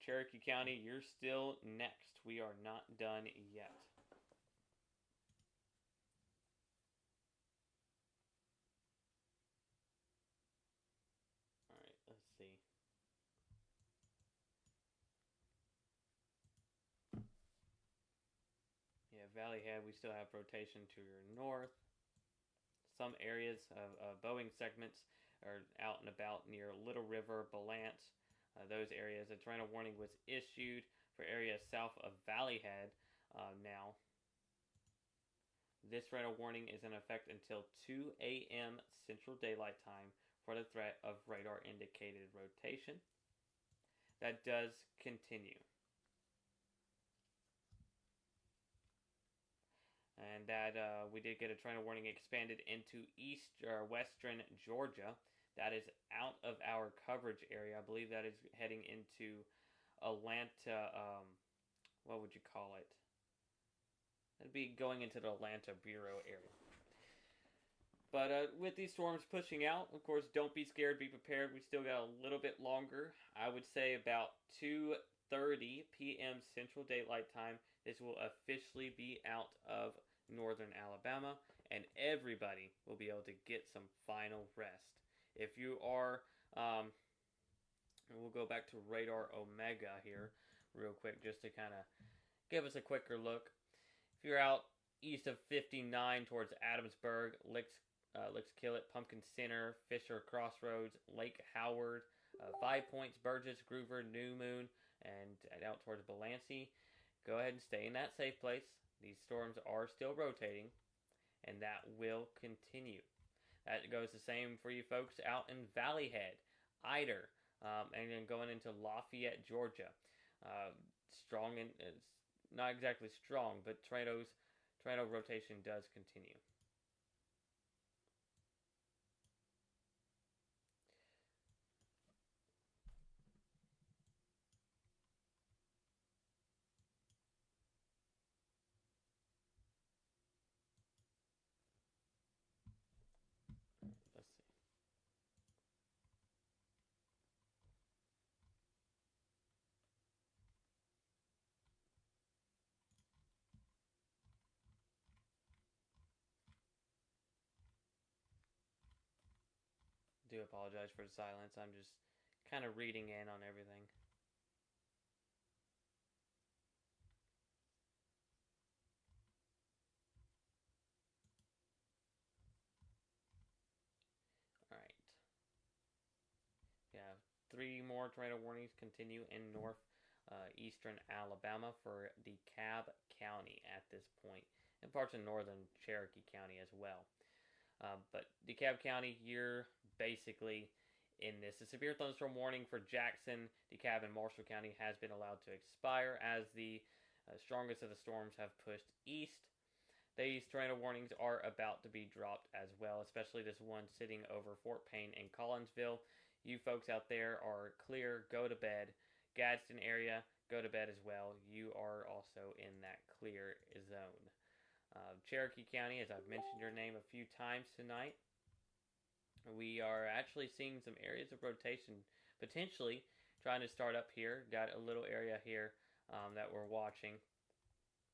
Cherokee County, you're still next. We are not done yet. Alright, let's see. Yeah, Valley Head, we still have rotation to your north. Some areas of Boeing segments are out and about near Little River, Balance. Those areas, a tornado warning was issued for areas south of Valley Head now. This tornado warning is in effect until 2 a.m. Central Daylight Time for the threat of radar indicated rotation. That does continue. And that we did get a tornado warning expanded into western Georgia. That is out of our coverage area. I believe that is heading into Atlanta. What would you call it? That'd be going into the Atlanta Bureau area. But with these storms pushing out, of course, don't be scared. Be prepared. We still got a little bit longer. I would say about 2:30 p.m. Central Daylight Time. This will officially be out of northern Alabama, and everybody will be able to get some final rest. If you are, we'll go back to Radar Omega here real quick just to kind of give us a quicker look. If you're out east of 59 towards Adamsburg, Lickskillet, Pumpkin Center, Fisher Crossroads, Lake Howard, 5 Points, Burgess, Groover, New Moon, and out towards Belancey, go ahead and stay in that safe place. These storms are still rotating, and that will continue. That goes the same for you folks out in Valley Head, Eider, and then going into Lafayette, Georgia. Strong, and it's not exactly strong, but tornado rotation does continue. Let's see. Do apologize for the silence. I'm just kind of reading in on everything. Alright. Yeah, 3 more tornado warnings continue in eastern Alabama for DeKalb County at this point, and parts of northern Cherokee County as well. But DeKalb County, you're basically in this. The severe thunderstorm warning for Jackson, DeKalb, and Marshall County has been allowed to expire as the strongest of the storms have pushed east. These tornado warnings are about to be dropped as well, especially this one sitting over Fort Payne and Collinsville. You folks out there are clear. Go to bed. Gadsden area, go to bed as well. You are also in that clear zone. Cherokee County, as I've mentioned your name a few times tonight, we are actually seeing some areas of rotation potentially trying to start up here. Got a little area here that we're watching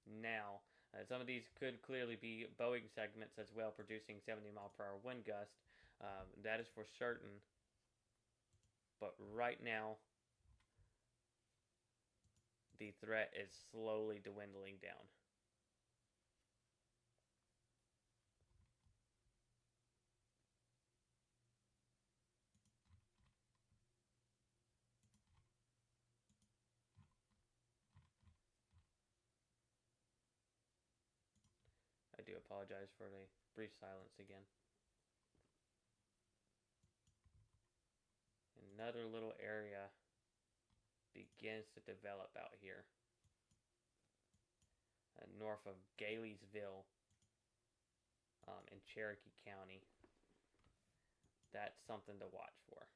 now. Some of these could clearly be Boeing segments as well, producing 70 mile per hour wind gust. That is for certain. But right now, the threat is slowly dwindling down. I do apologize for the brief silence again. Another little area begins to develop out here, north of Galeysville, in Cherokee County. That's something to watch for.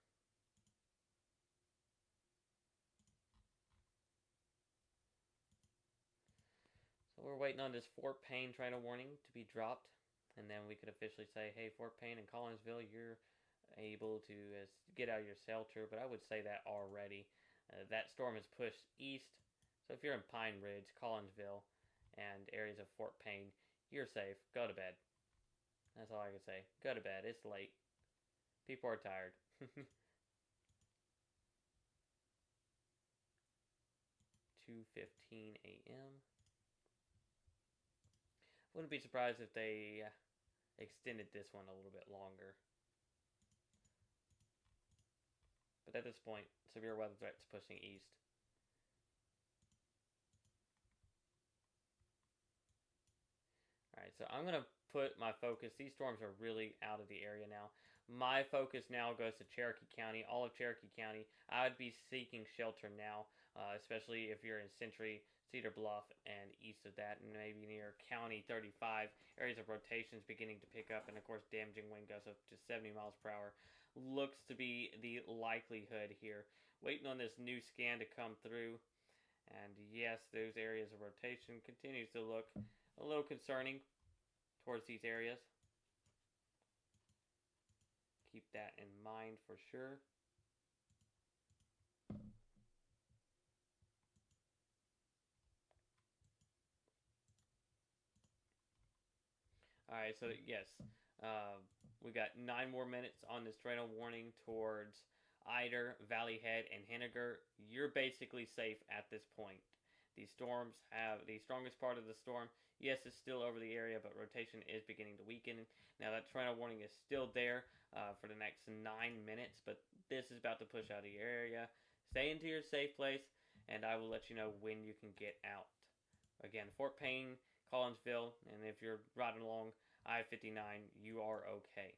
So we're waiting on this Fort Payne tornado warning to be dropped, and then we could officially say, hey, Fort Payne and Collinsville, you're able to get out of your shelter. But I would say that already. That storm has pushed east, so if you're in Pine Ridge, Collinsville, and areas of Fort Payne, you're safe. Go to bed. That's all I can say. Go to bed. It's late. People are tired. 2:15 a.m. Wouldn't be surprised if they extended this one a little bit longer. But at this point, severe weather threats pushing east. Alright, so I'm going to put my focus. These storms are really out of the area now. My focus now goes to Cherokee County, all of Cherokee County. I would be seeking shelter now, especially if you're in Century, Cedar Bluff, and east of that, and maybe near County 35. Areas of rotations beginning to pick up, and of course, damaging wind gusts up to 70 miles per hour. Looks to be the likelihood here. Waiting on this new scan to come through. And yes, those areas of rotation continues to look a little concerning towards these areas. Keep that in mind for sure. Alright, so yes, we got 9 more minutes on this tornado warning towards Eider, Valley Head, and Henniger. You're basically safe at this point. These storms have the strongest part of the storm. Yes, it's still over the area, but rotation is beginning to weaken. Now, that tornado warning is still there for the next 9 minutes, but this is about to push out of the area. Stay into your safe place, and I will let you know when you can get out. Again, Fort Payne, Collinsville, and if you're riding along I-59, you are okay.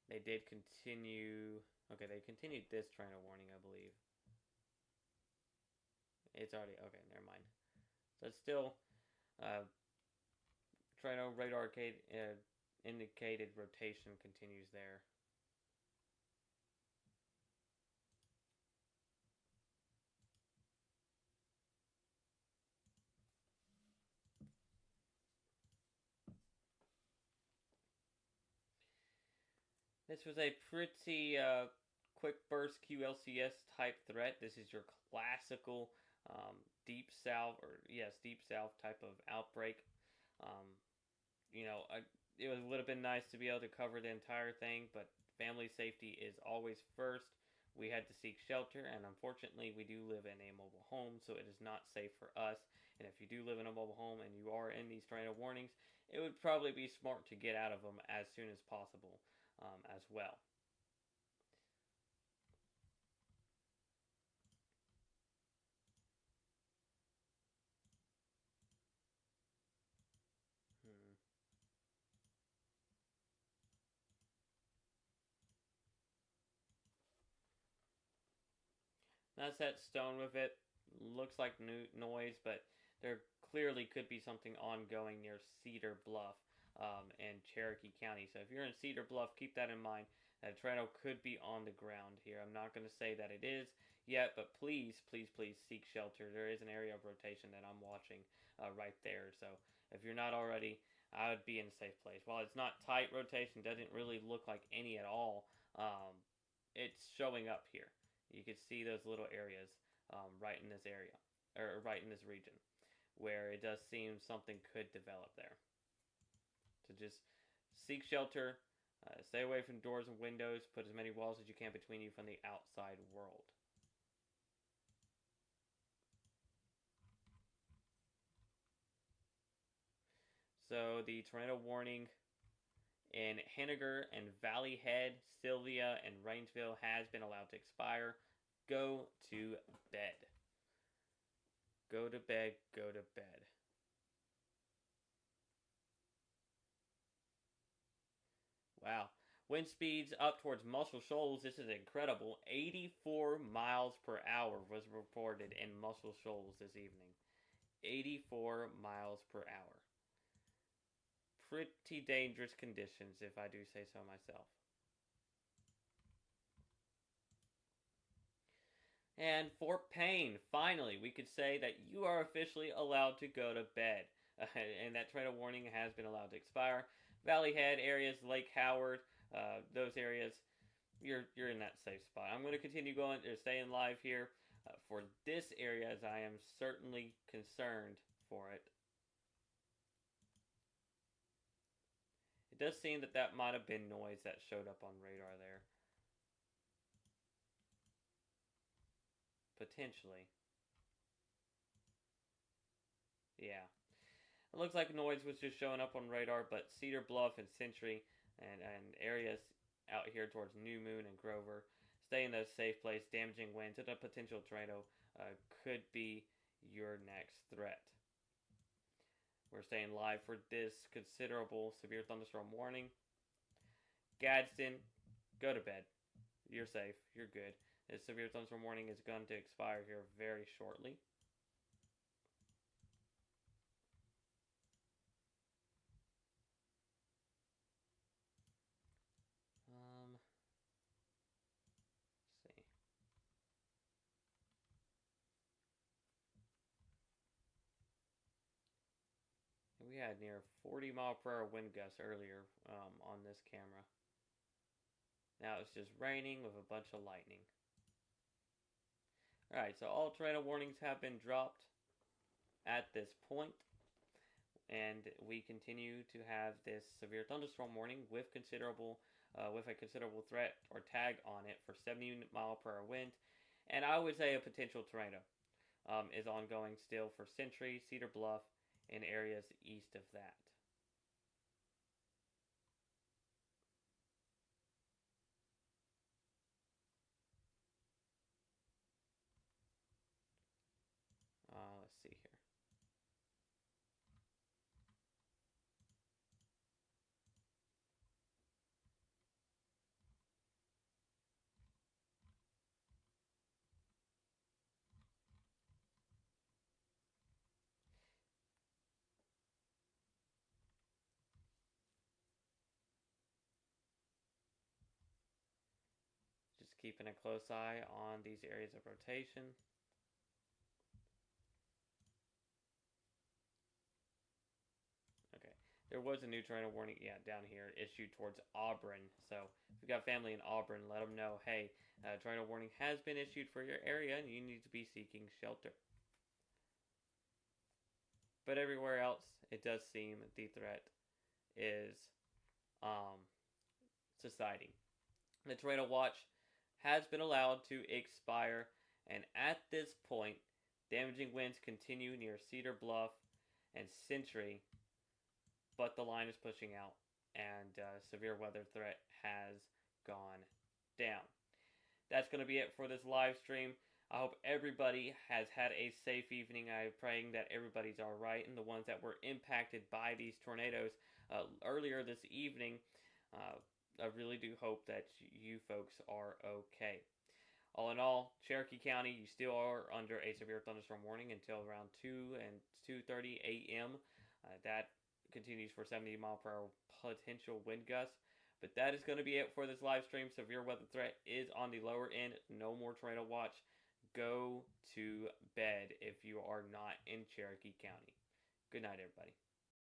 They did continue. Okay, they continued this tornado warning, I believe. It's already okay. Never mind. So it's still tornado radar indicated rotation continues there. This was a pretty quick burst QLCS type threat. This is your classical deep south, or yes, deep south type of outbreak. It would have been nice to be able to cover the entire thing, but family safety is always first. We had to seek shelter, and unfortunately, we do live in a mobile home, so it is not safe for us. And if you do live in a mobile home and you are in these tornado warnings, it would probably be smart to get out of them as soon as possible. As well. That's that stone with it. Looks like noise, but there clearly could be something ongoing near Cedar Bluff in Cherokee County. So if you're in Cedar Bluff, keep that in mind. That tornado could be on the ground here. I'm not going to say that it is yet, but please, please, please seek shelter. There is an area of rotation that I'm watching right there. So if you're not already, I would be in a safe place. While it's not tight rotation, doesn't really look like any at all, it's showing up here. You can see those little areas right in this area, or right in this region, where it does seem something could develop there. So just seek shelter, stay away from doors and windows, put as many walls as you can between you from the outside world. So the tornado warning in Henniger and Valley Head, Sylvia, and Rainsville has been allowed to expire. Go to bed. Go to bed, go to bed. Wow. Wind speeds up towards Muscle Shoals. This is incredible. 84 miles per hour was reported in Muscle Shoals this evening. 84 miles per hour. Pretty dangerous conditions, if I do say so myself. And Fort Payne, finally, we could say that you are officially allowed to go to bed. And that tornado warning has been allowed to expire. Valley Head areas, Lake Howard, those areas, you're in that safe spot. I'm going to continue going or staying live here for this area, as I am certainly concerned for it. It does seem that that might have been noise that showed up on radar there. Potentially. Yeah. It looks like noise was just showing up on radar, but Cedar Bluff and Century and areas out here towards New Moon and Grover stay in those safe place. Damaging winds and a potential tornado could be your next threat. We're staying live for this considerable severe thunderstorm warning. Gadsden, go to bed. You're safe. You're good. This severe thunderstorm warning is going to expire here very shortly. Let's see. We had near 40-mile-per-hour wind gusts earlier on this camera. Now it's just raining with a bunch of lightning. Alright, so all tornado warnings have been dropped at this point. And we continue to have this severe thunderstorm warning with a considerable threat or tag on it for 70-mile-per-hour wind. And I would say a potential tornado is ongoing still for Century, Cedar Bluff, and areas east of that. Let's see here. Just keeping a close eye on these areas of rotation. Okay, there was a new tornado warning, down here, issued towards Auburn. So if you've got family in Auburn, let them know, hey, tornado warning has been issued for your area and you need to be seeking shelter. But everywhere else, it does seem the threat is subsiding. The tornado watch has been allowed to expire, and at this point, damaging winds continue near Cedar Bluff and Century, but the line is pushing out, and severe weather threat has gone down. That's going to be it for this live stream. I hope everybody has had a safe evening. I'm praying that everybody's all right, and the ones that were impacted by these tornadoes earlier this evening, I really do hope that you folks are okay. All in all, Cherokee County, you still are under a severe thunderstorm warning until around 2 and 2:30 a.m. That continues for 70-mile-per-hour potential wind gusts. But that is going to be it for this live stream. Severe weather threat is on the lower end. No more tornado watch. Go to bed if you are not in Cherokee County. Good night, everybody.